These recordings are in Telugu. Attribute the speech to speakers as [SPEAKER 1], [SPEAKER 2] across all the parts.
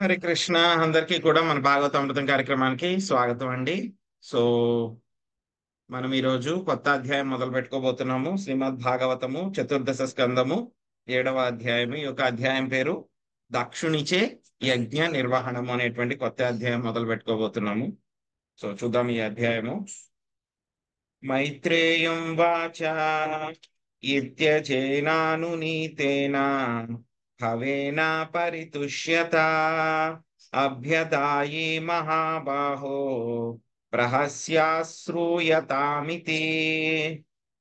[SPEAKER 1] హరే కృష్ణ. అందరికీ కూడా మన భాగవతామృతం కార్యక్రమానికి స్వాగతం అండి. సో మనం ఈరోజు కొత్త అధ్యాయం మొదలు పెట్టుకోబోతున్నాము. శ్రీమద్ భాగవతము చతుర్దశ స్కందము 7వ అధ్యాయము. ఈ యొక్క అధ్యాయం పేరు దక్షునిచే యజ్ఞ నిర్వహణము అనేటువంటి కొత్త అధ్యాయం మొదలు పెట్టుకోబోతున్నాము. సో చూద్దాం ఈ అధ్యాయము. మైత్రేయం వాచ ఇత్యచేనానునీతేన భవేన పరితుష్యత అభ్యదాయే మహాబాహో ప్రహస్యాశ్రూయతామితి.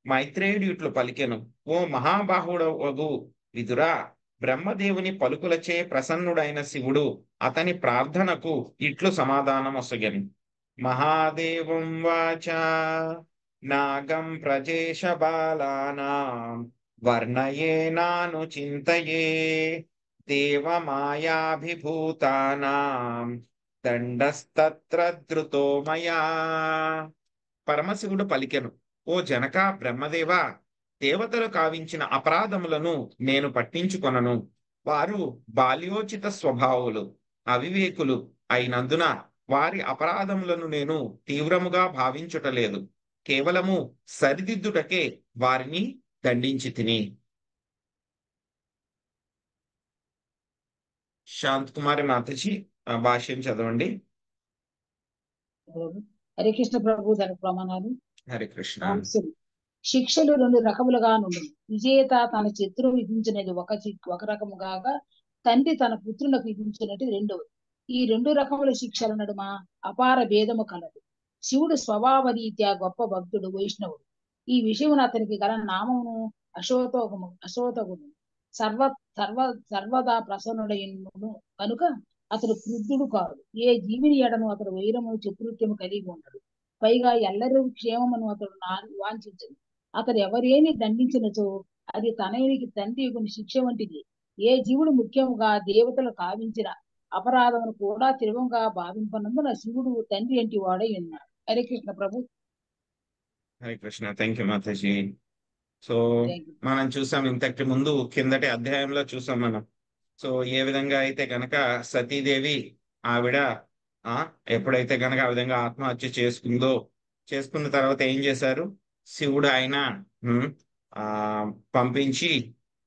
[SPEAKER 1] మైత్రేయుడు ఇట్లు పలికెను: ఓ మహాబాహుడవగు విదురా, బ్రహ్మదేవుని పలుకులచే ప్రసన్నుడైన శివుడు అతని ప్రార్థనకు ఇట్లు సమాధానమొసగెను. మహాదేవం వాచ నాగం ప్రజేష బాలానాం వర్ణయేనాను చింతయే దేవమాయాభిభూతానాం దండస్తత్ర ధృతో మయా. పరమశివుడు పలికెను: ఓ జనక, బ్రహ్మదేవా, దేవతలు కావించిన అపరాధములను నేను పట్టించుకొనను. వారు బాల్యోచిత స్వభావులు, అవివేకులు అయినందున వారి అపరాధములను నేను తీవ్రముగా భావించుటలేదు. కేవలము సరిదిద్దుటకే వారిని దండించి తిని. శాంత్ కుమారి మాతజీ భాష్యం చదవండి.
[SPEAKER 2] హరే కృష్ణ ప్రభు. దానికి ప్రమాణాలు.
[SPEAKER 1] హరే కృష్ణ.
[SPEAKER 2] శిక్షలు రెండు రకములుగా నుండి విజేత తన శత్రువు విధించినది ఒక రకము కాగా, తండ్రి తన పుత్రులకు విధించినది రెండవది. ఈ రెండు రకముల శిక్షల నడుమ అపార భేదము కలదు. శివుడు స్వభావరీత్యా గొప్ప భక్తుడు, వైష్ణవుడు. ఈ విషయమును అతనికి గల నామమును అశోతగుడు సర్వ సర్వ సర్వదా ప్రసన్నుడైనను కనుక అతడు క్రుద్ధుడు కాడు. ఏ జీవిని ఎడను అతడు వైరము చతుర్థ్యము కలిగి ఉండడు. పైగా ఎల్లరి క్షేమమును అతడు వాంఛించడు. అతడు ఎవరేని దండించినచో అది తనయునికి తండ్రి కొన్ని శిక్ష వంటిది. ఏ జీవుడు ముఖ్యముగా దేవతలు కావించిన అపరాధమును కూడా తీవ్రంగా భావింపనందున శివుడు తండ్రి అంటి వాడై ఉన్నాడు. హరే కృష్ణ ప్రభు.
[SPEAKER 1] హరే కృష్ణ. థ్యాంక్ యూ మాతాజీ. సో మనం చూసాం ఇంతకు ముందు కిందటి అధ్యాయంలో చూసాం మనం. సో ఏ విధంగా అయితే గనక సతీదేవి ఆవిడ ఎప్పుడైతే గనక ఆ విధంగా ఆత్మహత్య చేసుకున్న తర్వాత ఏం చేశారు? శివుడు ఆయన ఆ పంపించి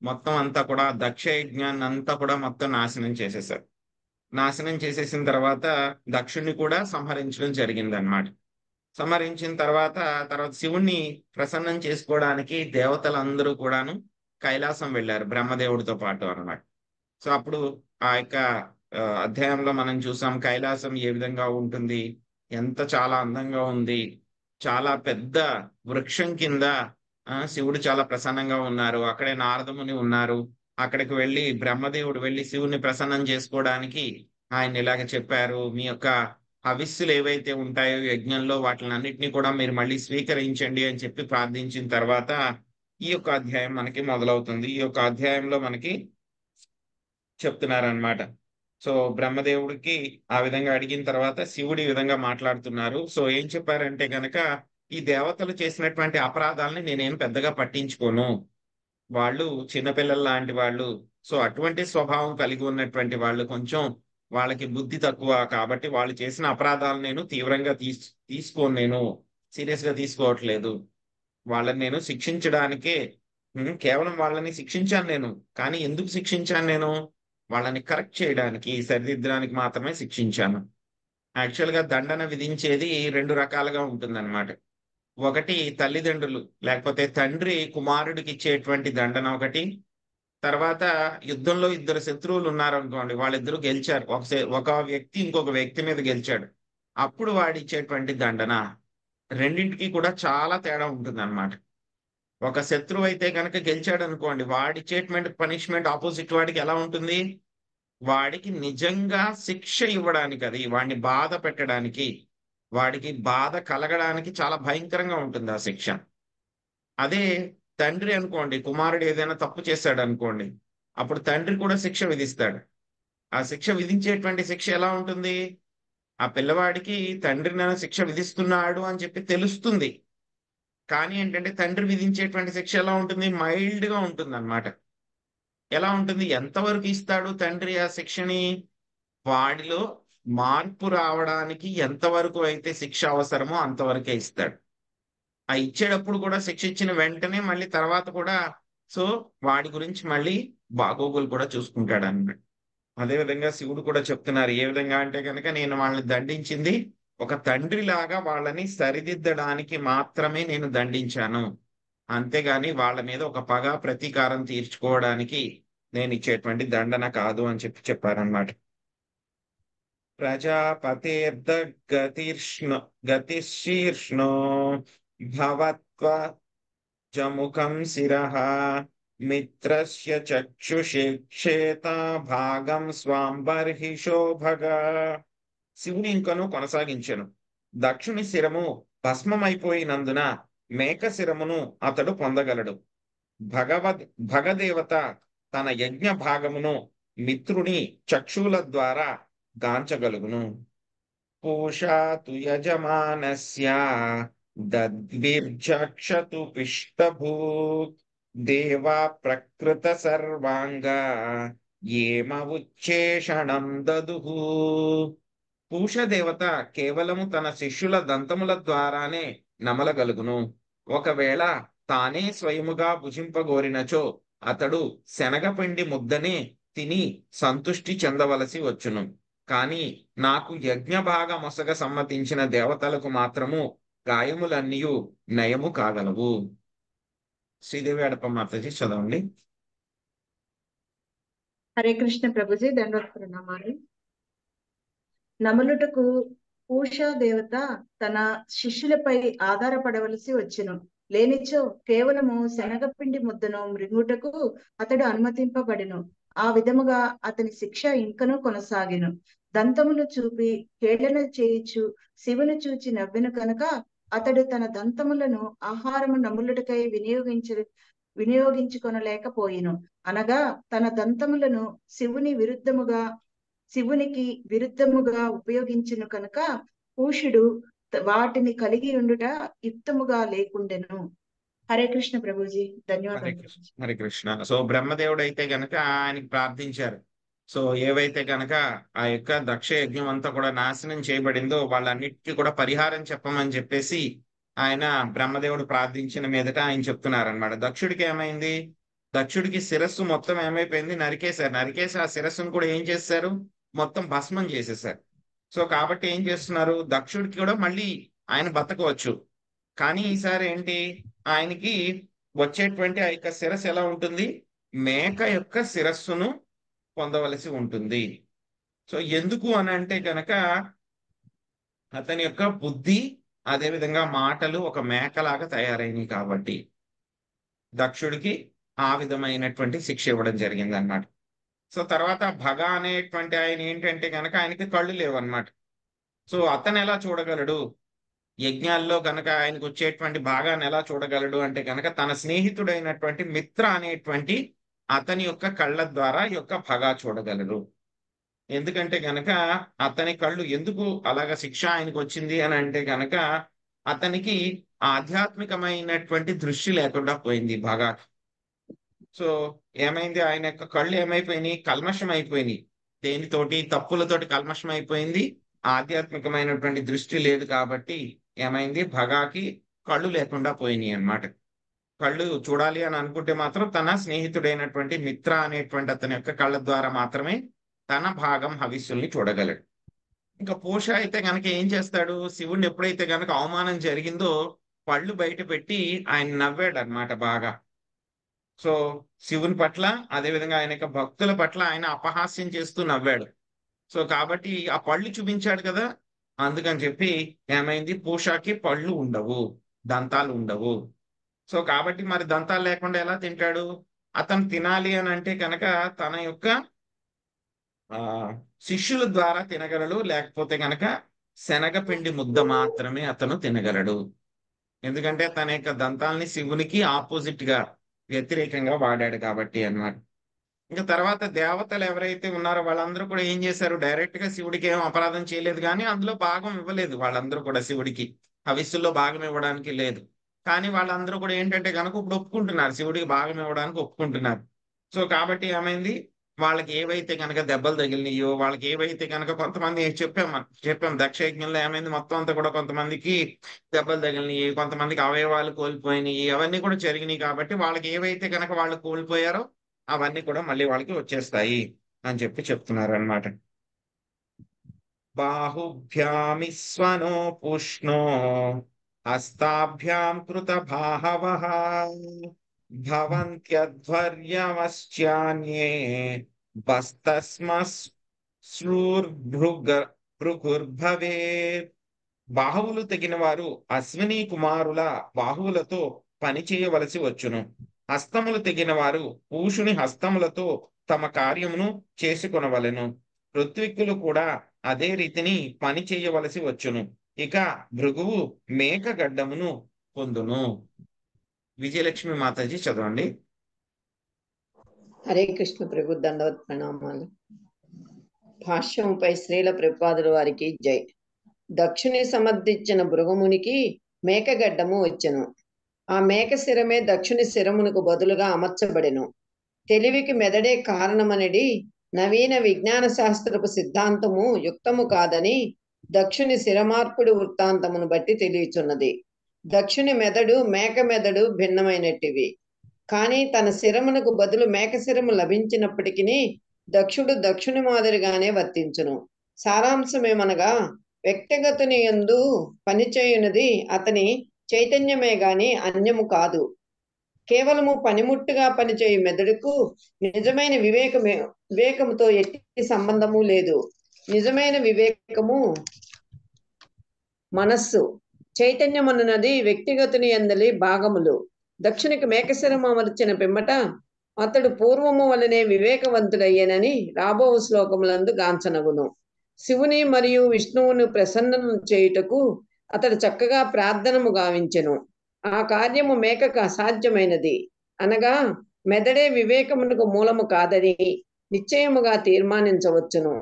[SPEAKER 1] మొత్తం అంతా కూడా దక్ష యజ్ఞాన్ని అంతా కూడా మొత్తం నాశనం చేసేసారు. నాశనం చేసేసిన తర్వాత దక్షుణ్ణి కూడా సంహరించడం జరిగింది అన్నమాట. సంహరించిన తర్వాత శివుణ్ణి ప్రసన్నం చేసుకోవడానికి దేవతలందరూ కూడాను కైలాసం వెళ్ళారు బ్రహ్మదేవుడితో పాటు అన్నమాట. సో అప్పుడు ఆ యొక్క అధ్యాయంలో మనం చూసాం కైలాసం ఏ విధంగా ఉంటుంది, ఎంత చాలా అందంగా ఉంది. చాలా పెద్ద వృక్షం కింద శివుడు చాలా ప్రసన్నంగా ఉన్నారు. అక్కడే నారదముని ఉన్నారు. అక్కడికి వెళ్ళి బ్రహ్మదేవుడు వెళ్ళి శివుని ప్రసన్నం చేసుకోవడానికి ఆయన ఇలాగ చెప్పారు: మీ యొక్క హవిస్సులు ఏవైతే ఉంటాయో యజ్ఞంలో వాటిని అన్నిటినీ కూడా మీరు మళ్ళీ స్వీకరించండి అని చెప్పి ప్రార్థించిన తర్వాత ఈ యొక్క అధ్యాయం మనకి మొదలవుతుంది. ఈ యొక్క అధ్యాయంలో మనకి చెప్తున్నారనమాట. సో బ్రహ్మదేవుడికి ఆ విధంగా అడిగిన తర్వాత శివుడు ఈ విధంగా మాట్లాడుతున్నారు. సో ఏం చెప్పారంటే గనక, ఈ దేవతలు చేసినటువంటి అపరాధాలని నేనేం పెద్దగా పట్టించుకోను. వాళ్ళు చిన్నపిల్లల లాంటి వాళ్ళు. సో అటువంటి స్వభావం కలిగి ఉన్నటువంటి వాళ్ళు, కొంచెం వాళ్ళకి బుద్ధి తక్కువ కాబట్టి వాళ్ళు చేసిన అపరాధాలు నేను తీవ్రంగా తీసుకోను. నేను సీరియస్ గా తీసుకోవట్లేదు. వాళ్ళని నేను శిక్షించడానికే కేవలం వాళ్ళని శిక్షించాను నేను. కానీ ఎందుకు శిక్షించాను? నేను వాళ్ళని కరెక్ట్ చేయడానికి, సరిదిద్దడానికి మాత్రమే శిక్షించాను. యాక్చువల్ గా దండన విధించేది రెండు రకాలుగా ఉంటుందన్నమాట. ఒకటి తల్లిదండ్రులు లేకపోతే తండ్రి కుమారుడికి ఇచ్చేటువంటి దండన ఒకటి. తర్వాత యుద్ధంలో ఇద్దరు శత్రువులు ఉన్నారు అనుకోండి, వాళ్ళిద్దరూ గెలిచారు, ఒక వ్యక్తి ఇంకొక వ్యక్తి మీద గెలిచాడు, అప్పుడు వాడిచ్చేటువంటి దండన. రెండింటికి కూడా చాలా తేడా ఉంటుంది అన్నమాట. ఒక శత్రువు అయితే కనుక గెలిచాడు అనుకోండి, వాడిచ్చేటువంటి పనిష్మెంట్ ఆపోజిట్ వాడికి ఎలా ఉంటుంది? వాడికి నిజంగా శిక్ష ఇవ్వడానికి, అది వాడిని బాధ పెట్టడానికి, వాడికి బాధ కలగడానికి చాలా భయంకరంగా ఉంటుంది ఆ శిక్ష. అదే తండ్రి అనుకోండి, కుమారుడు ఏదైనా తప్పు చేశాడు అనుకోండి, అప్పుడు తండ్రి కూడా శిక్ష విధిస్తాడు. ఆ శిక్ష విధించేటువంటి శిక్ష ఎలా ఉంటుంది? ఆ పిల్లవాడికి తండ్రి నన్ను శిక్ష విధిస్తున్నాడు అని చెప్పి తెలుస్తుంది. కానీ ఏంటంటే తండ్రి విధించేటువంటి శిక్ష ఎలా ఉంటుంది? మైల్డ్ గా ఉంటుంది అన్నమాట. ఎలా ఉంటుంది? ఎంతవరకు ఇస్తాడు తండ్రి ఆ శిక్షని? వాడిలో మార్పు రావడానికి ఎంతవరకు అయితే శిక్ష అవసరమో అంతవరకే ఇస్తాడు. ఆ ఇచ్చేటప్పుడు కూడా శిక్ష ఇచ్చిన వెంటనే మళ్ళీ తర్వాత కూడా సో వాడి గురించి మళ్ళీ బాగోగులు కూడా చూసుకుంటాడు అన్నమాట. అదే విధంగా శివుడు కూడా చెప్తున్నారు. ఏ విధంగా అంటే కనుక నేను వాళ్ళని దండించింది ఒక తండ్రిలాగా వాళ్ళని సరిదిద్దడానికి మాత్రమే నేను దండించాను. అంతేగాని వాళ్ళ మీద ఒక పగ ప్రతీకారం తీర్చుకోవడానికి నేను ఇచ్చేటువంటి దండన కాదు అని చెప్పారనమాట. ప్రజాపతేర్ద గతిశీర్ష్ణో భవత్వ జముఖం శిరః మిత్రస్య చక్షుషేక్షేత భాగం స్వాం బర్హిషో భగ. శివుని ఇంకను కొనసాగించెను. దక్షుని శిరము భస్మమైపోయినందున మేక శిరమును అతడు పొందగలడు. భగదేవత తన యజ్ఞ భాగమును మిత్రుని చక్షుల ద్వారా గాంచగలుగును. పూషాతు యజమానస్య దద్భిర్జక్షతు పిష్టభూత్ దేవా ప్రకృత సర్వాంగ ఏమ ఉచ్చేషణం దదుః. పూషదేవత కేవలము తన శిష్యుల దంతముల ద్వారానే నమలగలుగును. ఒకవేళ తానే స్వయముగా భుజింపగోరినచో అతడు శనగపిండి ముద్దనే తిని సంతుష్టి చెందవలసి వచ్చును. కాని నాకు యజ్ఞ భాగ మొసగ సమ్మతించిన దేవతలకు మాత్రము గాయములన్నీయు నయము కాగలవు. శ్రీదేవి అడప మాతాజీ చదవండి.
[SPEAKER 3] హరే కృష్ణ ప్రభుజీ, దండవత్ ప్రణామాలు. నమలుటకు పూషా దేవత తన శిష్యులపై ఆధారపడవలసి వచ్చెను. లేనిచో కేవలము శనగపిండి ముద్దను మృంగుటకు అతడు అనుమతింపబడెను. ఆ విధముగా అతని శిక్ష ఇంకనూ కొనసాగెను. దంతములు చూపి హేళన చేయుచు శివును చూచి నవ్వెను కనుక అతడు తన దంతములను ఆహారము నములుటకై వినియోగించుకొనలేకపోయెను. అనగా తన దంతములను శివునికి విరుద్ధముగా ఉపయోగించును కనుక పూషుడు వాటిని కలిగి ఉండుట యుక్తముగా లేకుండెను. హరే కృష్ణ ప్రభుజీ, ధన్యవాదాలు.
[SPEAKER 1] హరే కృష్ణ. సో బ్రహ్మదేవుడు అయితే గనక ఆయనకి ప్రార్థించారు. సో ఏవైతే గనక ఆ యొక్క దక్ష యజ్ఞం అంతా కూడా నాశనం చేయబడిందో వాళ్ళన్నిటికీ కూడా పరిహారం చెప్పమని చెప్పేసి ఆయన బ్రహ్మదేవుడు ప్రార్థించిన మీదట ఆయన చెప్తున్నారనమాట. దక్షుడికి ఏమైంది? దక్షుడికి శిరస్సు మొత్తం ఏమైపోయింది? నరికేసి ఆ శిరస్సును కూడా ఏం చేశారు? మొత్తం భస్మం చేసేసారు. సో కాబట్టి ఏం చేస్తున్నారు? దక్షుడికి కూడా మళ్ళీ ఆయన బతకవచ్చు. కానీ ఈసారి ఏంటి? ఆయనకి వచ్చేటువంటి ఆ యొక్క శిరస్సు ఎలా ఉంటుంది? మేక యొక్క శిరస్సును పొందవలసి ఉంటుంది. సో ఎందుకు అని అంటే కనుక అతని యొక్క బుద్ధి అదే విధంగా మాటలు ఒక మేకలాగా తయారైనవి కాబట్టి దక్షుడికి ఆ విధమైనటువంటి శిక్ష ఇవ్వడం జరిగింది అన్నమాట. సో తర్వాత భగ అనేటువంటి ఆయన ఏంటంటే కనుక ఆయనకి కళ్ళు లేవన్నమాట. సో అతను ఎలా చూడగలడు? యజ్ఞాల్లో కనుక ఆయనకు వచ్చేటువంటి భాగాన్ని ఎలా చూడగలడు అంటే కనుక తన స్నేహితుడైనటువంటి మిత్ర అనేటువంటి అతని యొక్క కళ్ళ ద్వారా యొక్క భగా చూడగలడు. ఎందుకంటే గనక అతని కళ్ళు ఎందుకు అలాగ శిక్ష ఆయనకు వచ్చింది అని అంటే గనక అతనికి ఆధ్యాత్మికమైనటువంటి దృష్టి లేకుండా పోయింది భగా. సో ఏమైంది? ఆయన యొక్క కళ్ళు ఏమైపోయినాయి? కల్మషం అయిపోయినాయి. దేనితోటి? తప్పులతోటి కల్మషం అయిపోయింది. ఆధ్యాత్మికమైనటువంటి దృష్టి లేదు కాబట్టి ఏమైంది? భగాకి కళ్ళు లేకుండా పోయినాయి అన్నమాట. కళ్ళు చూడాలి అని అనుకుంటే మాత్రం తన స్నేహితుడైనటువంటి మిత్ర అనేటువంటి అతని యొక్క కళ్ళ ద్వారా మాత్రమే తన భాగం హవిస్సుల్ని చూడగలడు. ఇంకా పూష అయితే గనక ఏం చేస్తాడు? శివుణ్ణి ఎప్పుడైతే గనక అవమానం జరిగిందో పళ్ళు బయట పెట్టి ఆయన నవ్వాడు అన్నమాట బాగా. సో శివుని పట్ల అదేవిధంగా ఆయన యొక్క భక్తుల పట్ల ఆయన అపహాస్యం చేస్తూ నవ్వాడు. సో కాబట్టి ఆ పళ్ళు చూపించాడు కదా, అందుకని చెప్పి ఏమైంది? పూషకి పళ్ళు ఉండవు, దంతాలు ఉండవు. సో కాబట్టి మరి దంతాలు లేకుండా ఎలా తింటాడు? అతను తినాలి అని అంటే కనుక తన యొక్క శిష్యుల ద్వారా తినగలడు. లేకపోతే కనుక శనగపిండి ముద్ద మాత్రమే అతను తినగలడు. ఎందుకంటే తన యొక్క దంతాల్ని శివునికి ఆపోజిట్ గా వ్యతిరేకంగా వాడాడు కాబట్టి అన్నమాట. ఇంకా తర్వాత దేవతలు ఎవరైతే ఉన్నారో వాళ్ళందరూ కూడా ఏం చేశారు? డైరెక్ట్ గా శివుడికి ఏం అపరాధం చేయలేదు, కానీ అందులో భాగం ఇవ్వలేదు. వాళ్ళందరూ కూడా శివుడికి హవిస్సుల్లో భాగం ఇవ్వడానికి లేదు. కానీ వాళ్ళందరూ కూడా ఏంటంటే కనుక ఇప్పుడు ఒప్పుకుంటున్నారు, శివుడికి భాగం ఇవ్వడానికి ఒప్పుకుంటున్నారు. సో కాబట్టి ఏమైంది? వాళ్ళకి ఏవైతే కనుక దెబ్బలు తగిలినాయో, వాళ్ళకి ఏవైతే కనుక కొంతమంది చెప్పాం దక్షయజ్ఞంలో ఏమైంది, మొత్తం అంతా కూడా కొంతమందికి దెబ్బలు తగిలినాయి, కొంతమందికి అవయవాలు కోల్పోయినాయి, అవన్నీ కూడా జరిగినాయి. కాబట్టి వాళ్ళకి ఏవైతే కనుక వాళ్ళు కోల్పోయారో అవన్నీ కూడా మళ్ళీ వాళ్ళకి వచ్చేస్తాయి అని చెప్తున్నారు అనమాట. బాహుభ్యామిస్వనో పుష్ణో హస్తాభ్యాం కృత బాహవః భవంత్యధ్వర్యమశ్చాన్యే భృగుర్భవేత్. బాహువులు తెగిన వారు అశ్విని కుమారుల బాహువులతో పని చేయవలసి వచ్చును. హస్తములు తెగిన వారు పూషుని హస్తములతో తమ కార్యమును చేసుకొనవలెను. ఋత్విక్కులు కూడా అదే రీతిని పని చేయవలసి వచ్చును. ఇక భృగువు మేక గడ్డమును పొందును. విజయలక్ష్మి మాతాజీ చదవండి.
[SPEAKER 4] హరే కృష్ణ ప్రభు, దండవత్ ప్రణామాలు. భాష్యముపై శ్రీల ప్రభుపాదుల వారికి జై. దక్షుని సమర్థించిన భృగుమునికి మేకగడ్డము వచ్చెను. ఆ మేక శిరమే దక్షుని శిరమునకు బదులుగా అమర్చబడెను. తెలివికి మెదడే కారణమనడి నవీన విజ్ఞాన శాస్త్రపు సిద్ధాంతము యుక్తము కాదని దక్షుని శిరమార్పుడు వృత్తాంతమును బట్టి తెలియచున్నది. దక్షుని మెదడు మేక మెదడు భిన్నమైనటివి. కానీ తన శిరమునకు బదులు మేక శిరము లభించినప్పటికీ దక్షుని మాదిరిగానే వర్తించును. సారాంశమేమనగా వ్యక్తిగతుని యందు పనిచేయునది అతని చైతన్యమే గాని అన్యము కాదు. కేవలము పనిముట్టుగా పనిచేయు మెదడుకు నిజమైన వివేకముతో ఎట్టి సంబంధము లేదు. నిజమైన వివేకము మనస్సు, చైతన్యమన్నది వ్యక్తిగతుని యందలి భాగములు. దక్షునికి మేకశిరము అమర్చిన పిమ్మట అతడు పూర్వము వలనే వివేకవంతుడయ్యనని రాబో శ్లోకములందు గాంచనగును. శివుని మరియు విష్ణువును ప్రసన్నం చేయుటకు అతడు చక్కగా ప్రార్థనము గావించెను. ఆ కార్యము మేకకు అసాధ్యమైనది అనగా మెదడే వివేకమునకు మూలము కాదని నిశ్చయముగా తీర్మానించవచ్చును.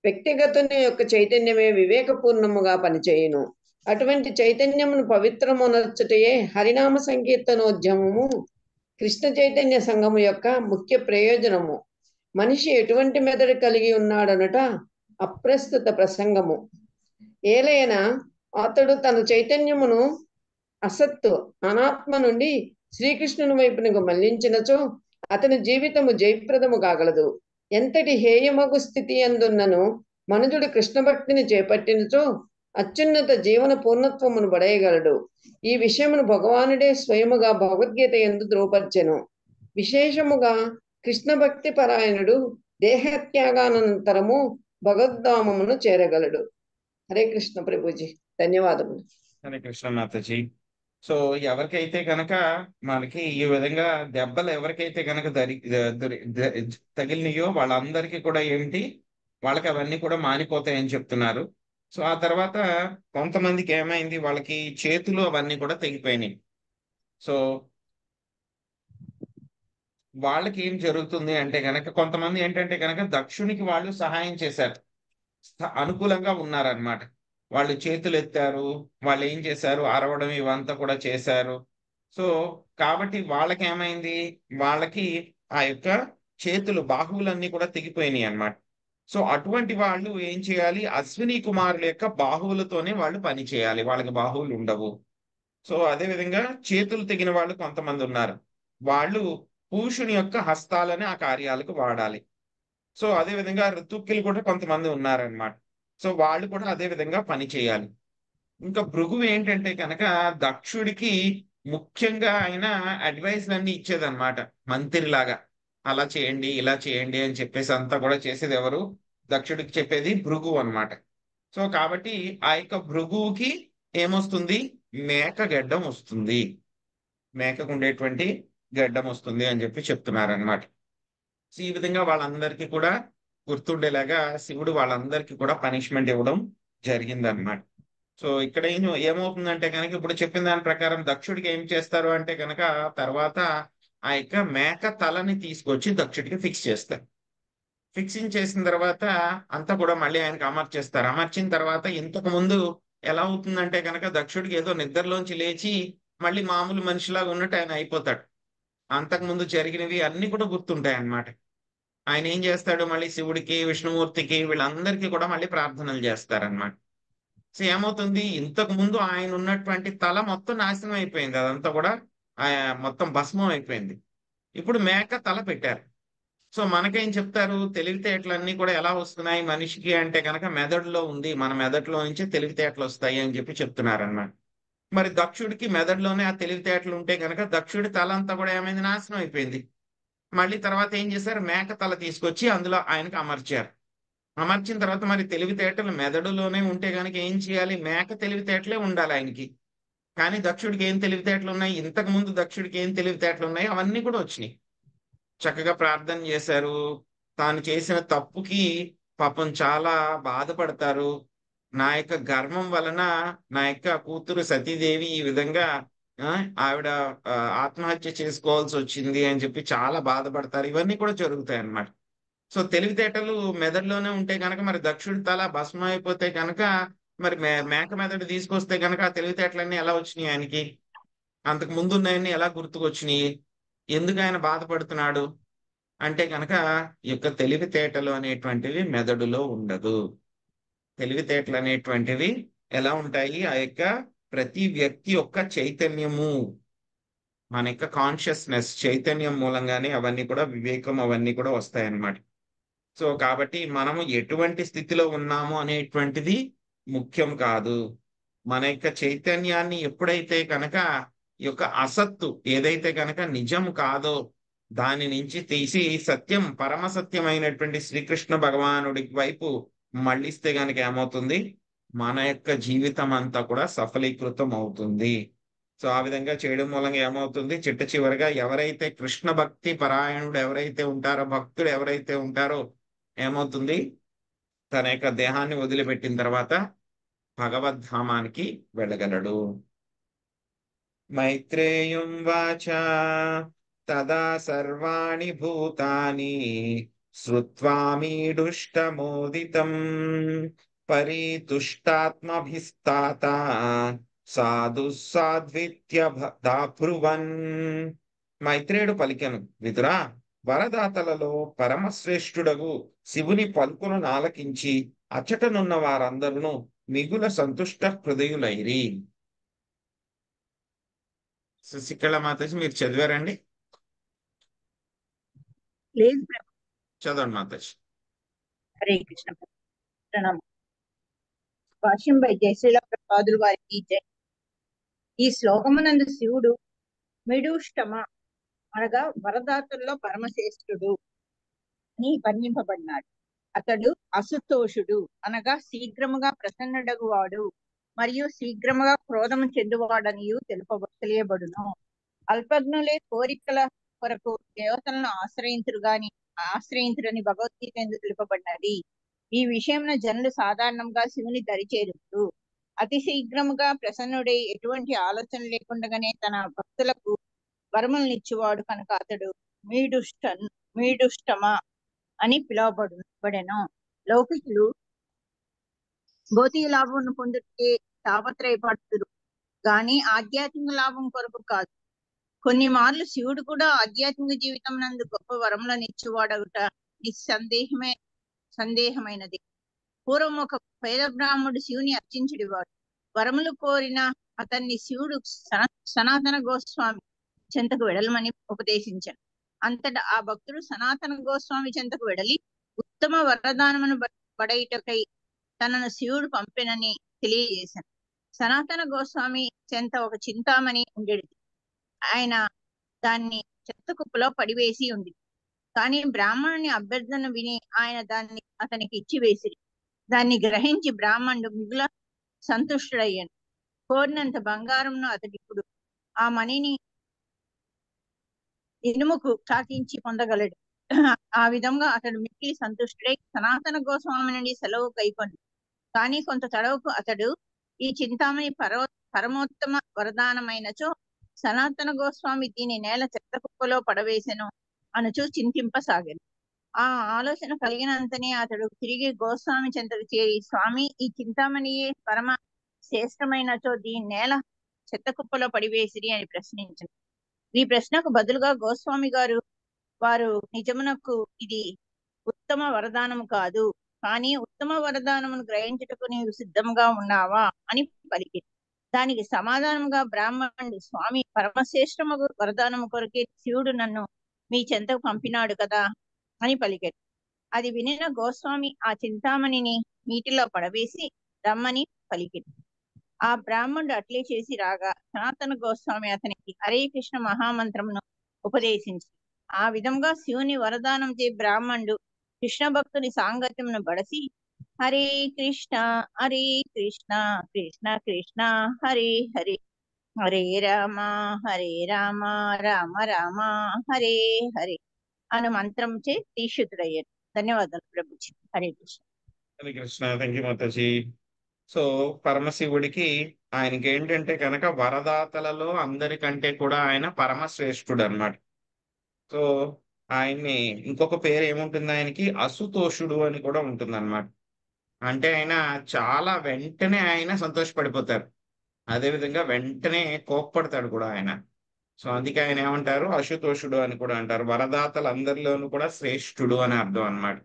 [SPEAKER 4] వ్యక్తిగతుని యొక్క చైతన్యమే వివేకపూర్ణముగా పనిచేయును. అటువంటి చైతన్యమును పవిత్రమునర్చుటయే హరినామ సంకీర్తనోద్యమము, కృష్ణ చైతన్య సంఘము యొక్క ముఖ్య ప్రయోజనము. మనిషి ఎటువంటి మెదడు కలిగి ఉన్నాడనట అప్రస్తుత ప్రసంగము. ఏలైనా అతడు తన చైతన్యమును అసత్తు అనాత్మ నుండి శ్రీకృష్ణుని వైపునకు మళ్లించినచో అతని జీవితము జయప్రదము కాగలదు. ఎంతటి హేయమగు స్థితి అందున్నను మనుజుడు కృష్ణ భక్తిని చేపట్టినచో అత్యున్నత జీవన పూర్ణత్వమును బడయగలడు. ఈ విషయమును భగవానుడే స్వయముగా భగవద్గీత యందు ధృవపర్చెను. విశేషముగా కృష్ణ భక్తి పరాయణుడు దేహత్యాగానంతరము భగవద్ధామమును చేరగలడు. హరే కృష్ణ ప్రభుజీ, ధన్యవాదములు.
[SPEAKER 1] హరే కృష్ణ మాతాజీ. సో ఎవరికైతే కనుక మనకి ఈ విధంగా దెబ్బలు ఎవరికైతే కనుక తగిలినాయో వాళ్ళందరికీ కూడా ఏంటి, వాళ్ళకి అవన్నీ కూడా మానిపోతాయని చెప్తున్నారు. సో ఆ తర్వాత కొంతమందికి ఏమైంది, వాళ్ళకి చేతులు అవన్నీ కూడా తెగిపోయినాయి. సో వాళ్ళకి ఏం జరుగుతుంది అంటే కనుక కొంతమంది ఏంటంటే కనుక దక్షునికి వాళ్ళు సహాయం చేశారు, అనుకూలంగా ఉన్నారనమాట. వాళ్ళు చేతులు ఎత్తారు, వాళ్ళు ఏం చేశారు, అరవడం ఇవంతా కూడా చేశారు. సో కాబట్టి వాళ్ళకి ఏమైంది, వాళ్ళకి ఆ యొక్క చేతులు బాహువులన్నీ కూడా తెగిపోయినాయి అన్నమాట. సో అటువంటి వాళ్ళు ఏం చేయాలి, అశ్విని కుమారుల యొక్క బాహువులతోనే వాళ్ళు పని చేయాలి, వాళ్ళకి బాహువులు ఉండవు. సో అదే విధంగా చేతులు తెగిన వాళ్ళు కొంతమంది ఉన్నారు, వాళ్ళు పూషుని యొక్క హస్తాలని ఆ కార్యాలకు వాడాలి. సో అదే విధంగా ఋతుక్కులు కూడా కొంతమంది ఉన్నారనమాట. సో వాళ్ళు కూడా అదే విధంగా పని చేయాలి. ఇంకా భృగువు ఏంటంటే కనుక దక్షుడికి ముఖ్యంగా ఆయన అడ్వైస్లన్నీ ఇచ్చేదన్నమాట, మంత్రిలాగా. అలా చేయండి, ఇలా చేయండి అని చెప్పేసి అంతా కూడా చేసేది ఎవరు, దక్షుడికి చెప్పేది భృగువు అన్నమాట. సో కాబట్టి ఆ యొక్క భృగువుకి ఏమొస్తుంది, మేక గడ్డం వస్తుంది, మేకకు ఉండేటువంటి గడ్డం వస్తుంది అని చెప్పి చెప్తున్నారనమాట. సో ఈ విధంగా వాళ్ళందరికీ కూడా గుర్తుండేలాగా శివుడు వాళ్ళందరికీ కూడా పనిష్మెంట్ ఇవ్వడం జరిగిందన్నమాట. సో ఇక్కడ ఏమవుతుందంటే కనుక ఇప్పుడు చెప్పిన దాని ప్రకారం దక్షుడికి ఏం చేస్తారు అంటే కనుక తర్వాత ఆ యొక్క మేక తలని తీసుకొచ్చి దక్షుడికి ఫిక్స్ చేస్తారు. ఫిక్సింగ్ చేసిన తర్వాత అంతా కూడా మళ్ళీ ఆయనకి అమర్చేస్తారు. అమర్చిన తర్వాత ఇంతకు ముందు ఎలా అవుతుందంటే కనుక దక్షుడికి ఏదో నిద్రలోంచి లేచి మళ్ళీ మామూలు మనిషిలాగా ఉన్నట్టు ఆయన అయిపోతాడు. అంతకు ముందు జరిగినవి అన్ని కూడా గుర్తుంటాయి అన్నమాట. ఆయన ఏం చేస్తాడు, మళ్ళీ శివుడికి, విష్ణుమూర్తికి, వీళ్ళందరికీ కూడా మళ్ళీ ప్రార్థనలు చేస్తారనమాట. సో ఏమవుతుంది, ఇంతకు ముందు ఆయన ఉన్నటువంటి తల మొత్తం నాశనం అయిపోయింది, అదంతా కూడా మొత్తం భస్మం అయిపోయింది. ఇప్పుడు మేక తల పెట్టారు. సో మనకేం చెప్తారు, తెలివితేటలన్నీ కూడా ఎలా వస్తున్నాయి మనిషికి అంటే కనుక మెదడులో ఉంది, మన మెదడులో నుంచి తెలివితేటలు వస్తాయి అని చెప్పి చెప్తున్నారు అన్నమాట. మరి దక్షుడికి మెదడులోనే ఆ తెలివితేటలు ఉంటే కనుక దక్షుడి తల అంతా కూడా ఏమైంది, నాశనం అయిపోయింది. మళ్ళీ తర్వాత ఏం చేశారు, మేక తల తీసుకొచ్చి అందులో ఆయనకు అమర్చారు. అమర్చిన తర్వాత మరి తెలివితేటలు మెదడులోనే ఉంటే కనుక ఏం చేయాలి, మేక తెలివితేటలే ఉండాలి ఆయనకి. కానీ దక్షుడికి ఏం తెలివితేటలు ఉన్నాయి, ఇంతకు ముందు దక్షుడికి ఏం తెలివితేటలు ఉన్నాయి అవన్నీ కూడా వచ్చినాయి. చక్కగా ప్రార్థన చేశారు. తాను చేసిన తప్పుకి పాపం చాలా బాధపడతారు. నా యొక్క గర్వం వలన నా యొక్క కూతురు సతీదేవి ఈ విధంగా ఆ, ఆవిడ ఆత్మహత్య చేసుకోవాల్సి వచ్చింది అని చెప్పి చాలా బాధపడతారు. ఇవన్నీ కూడా జరుగుతాయి అన్నమాట. సో తెలివితేటలు మెదడులోనే ఉంటే కనుక మరి దక్షుడి తల భస్మం అయిపోతే కనుక మరి మేక మెదడు తీసుకొస్తే కనుక ఆ తెలివితేటలన్నీ ఎలా వచ్చినాయి ఆయనకి, అంతకు ముందు ఉన్నాయన్నీ ఎలా గుర్తుకొచ్చినాయి, ఎందుకు ఆయన బాధపడుతున్నాడు అంటే కనుక ఈ యొక్క తెలివితేటలు అనేటువంటివి మెదడులో ఉండదు. తెలివితేటలు అనేటువంటివి ఎలా ఉంటాయి, ఆ యొక్క ప్రతి వ్యక్తి యొక్క చైతన్యము, మన యొక్క కాన్షియస్నెస్ చైతన్యం మూలంగానే అవన్నీ కూడా వివేకం అవన్నీ కూడా వస్తాయన్నమాట. సో కాబట్టి మనము ఎటువంటి స్థితిలో ఉన్నాము అనేటువంటిది ముఖ్యం కాదు. మన యొక్క చైతన్యాన్ని ఎప్పుడైతే కనుక ఈ యొక్క అసత్తు ఏదైతే కనుక నిజం కాదో దాని నుంచి తీసి సత్యం, పరమ సత్యమైనటువంటి శ్రీకృష్ణ భగవానుడి వైపు మళ్ళిస్తే గనక ఏమవుతుంది, మన యొక్క జీవితం అంతా కూడా సఫలీకృతం అవుతుంది. సో ఆ విధంగా చేయడం మూలంగా ఏమవుతుంది, చిట్ట చివరిగా ఎవరైతే కృష్ణ భక్తి పరాయణుడు ఎవరైతే ఉంటారో, భక్తుడు ఎవరైతే ఉంటారో ఏమవుతుంది, తన యొక్క దేహాన్ని వదిలిపెట్టిన తర్వాత భగవద్ధామానికి వెళ్ళగలడు. మైత్రేయం వాచ తదా సర్వాణి భూతాని శ్రుత్వామీడుష్టమోదితం పరితుష్టాత్మభిస్తాత సాధు సాధ్విత్యదాబ్రువన్. మైత్రేయుడు పలికెను, విదురా, వరదాతలలో పరమశ్రేష్ఠుడగు శివుని పలుకులను ఆలకించి అచ్చటనున్న వారందరూ మిగుల సంతుష్ట హృదయులైరి. శశికళ మాతాజీ మీరు చదివారండి?
[SPEAKER 5] లేదు ప్రభు.
[SPEAKER 1] చదవండి మాతాజీ.
[SPEAKER 5] హరే కృష్ణ ప్రణామం. భాష్యం బై జయశ్రీల ప్రపాదులు వారికి జై. ఈ శ్లోకమునందు శివుడు మిడుష్టమ అనగా వరదాతుల్లో పరమశ్రేష్ఠుడు అని వర్ణింపబడినాడు. అతడు అసుతోషుడు అనగా శీఘ్రముగా ప్రసన్నుడగువాడు మరియు శీఘ్రముగా క్రోధము చెందువాడనియు తెలియబడును. అల్పజ్ఞులే కోరికల కొరకు దేవతలను ఆశ్రయించురని భగవద్గీత ఎందుకు తెలుపబడినది. ఈ విషయంలో జనులు సాధారణంగా శివుని దరిచేరుడు. అతి శీఘ్రముగా ప్రసన్నుడై ఎటువంటి ఆలోచన లేకుండానే తన భక్తులకు వరములనిచ్చువాడు కనుక అతడు మీడుష్టమ అని పిలువబడెను. లౌకికులు భౌతిక లాభం పొందుటే తాపత్రయపడుతురు గాని ఆధ్యాత్మిక లాభం కొరకు కాదు. కొన్ని మార్లు శివుడు కూడా ఆధ్యాత్మిక జీవితం నందు గొప్ప వరములను ఇచ్చువాడగుట సందేహమైనది. పూర్వం ఒక పేద బ్రాహ్మణుడు శివుని అర్చించుడివాడు. వరములు కోరిన అతన్ని శివుడు సనాతన గోస్వామి చెంతకు వెడలమని ఉపదేశించాను. అంతటా ఆ భక్తుడు సనాతన గోస్వామి చెంతకు వెడలి ఉత్తమ వరదానమును పడయుటకై తనను శివుడు పంపెనని తెలియజేశాను. సనాతన గోస్వామి చెంత ఒక చింతామణి ఉండేది. ఆయన దాన్ని చెత్త కుప్పలో పడివేసి ఉంది. కానీ బ్రాహ్మణుని అభ్యర్థన విని ఆయన దాన్ని అతనికి ఇచ్చివేసిరి. దాన్ని గ్రహించి బ్రాహ్మణుడు మిగుల సంతుష్టుడయ్యాను. కోరినంత బంగారంను అతడిప్పుడు ఆ మణిని ఇనుముకు తాకించి పొందగలడు. ఆ విధంగా అతడు మిక్కిలి సంతుష్టుడై సనాతన గోస్వామి నుండి సెలవు కైకొండు. కానీ కొంత తడవుకు అతడు ఈ చింతామణి పరమోత్తమ వరదానమైనచో సనాతన గోస్వామి దీని నేల చెత్త కుప్పలో పడవేసెను అనుచూ చింతింపసాగాను. ఆ ఆలోచన కలిగినంతనే అతడు తిరిగి గోస్వామి చెంతకు చేరి, స్వామి, ఈ చింతామణియే పరమ శ్రేష్టమైనచో దీని నేల చెత్త కుప్పలో పడివేసిరి అని ప్రశ్నించాను. ఈ ప్రశ్నకు బదులుగా గోస్వామి వారు నిజమునకు ఇది ఉత్తమ వరదానము కాదు. కానీ ఉత్తమ వరదానమును గ్రహించుటకు నీవు సిద్ధంగా ఉన్నావా అని పలికి. దానికి సమాధానంగా బ్రాహ్మణుడు, స్వామి, పరమశ్రేష్టమగు వరదానము కొరకే శివుడు నన్ను మీ చెంతకు పంపినాడు కదా అని పలికాడు. అది వినిన గోస్వామి ఆ చింతామణిని నీటిలో పడవేసి రమ్మని పలికిడు. ఆ బ్రాహ్మణుడు అట్లే చేసి రాగా సనాతన గోస్వామి అతనికి హరే కృష్ణ మహామంత్రమును ఉపదేశించి ఆ విధంగా శివుని వరదానం చే బ్రాహ్మణుడు కృష్ణ భక్తుని సాంగత్యమును బడసి హరే కృష్ణ కృష్ణ కృష్ణ హరే హరే హరే రామ రామ రామ హరే హరే అను మంత్రం చే దీక్షితుడయ్యాడు. ధన్యవాదాలు ప్రభుజీ. హరే కృష్ణ.
[SPEAKER 1] హరే కృష్ణ. థ్యాంక్ యూ మాతాజీ. సో పరమశివుడికి ఆయనకి ఏంటంటే కనుక వరదాతలలో అందరికంటే కూడా ఆయన పరమశ్రేష్ఠుడు అన్నమాట. సో ఆయన్ని ఇంకొక పేరు ఏముంటుంది, ఆయనకి అసుతోషుడు అని కూడా ఉంటుంది అనమాట. అంటే ఆయన చాలా వెంటనే ఆయన సంతోషపడిపోతారు, అదేవిధంగా వెంటనే కోప్పడతాడు కూడా ఆయన. సో అందుకే ఆయన ఏమంటారు, అశుతోషుడు అని కూడా అంటారు. వరదాతలందరిలోనూ కూడా శ్రేష్ఠుడు అని అర్థం అన్నమాట.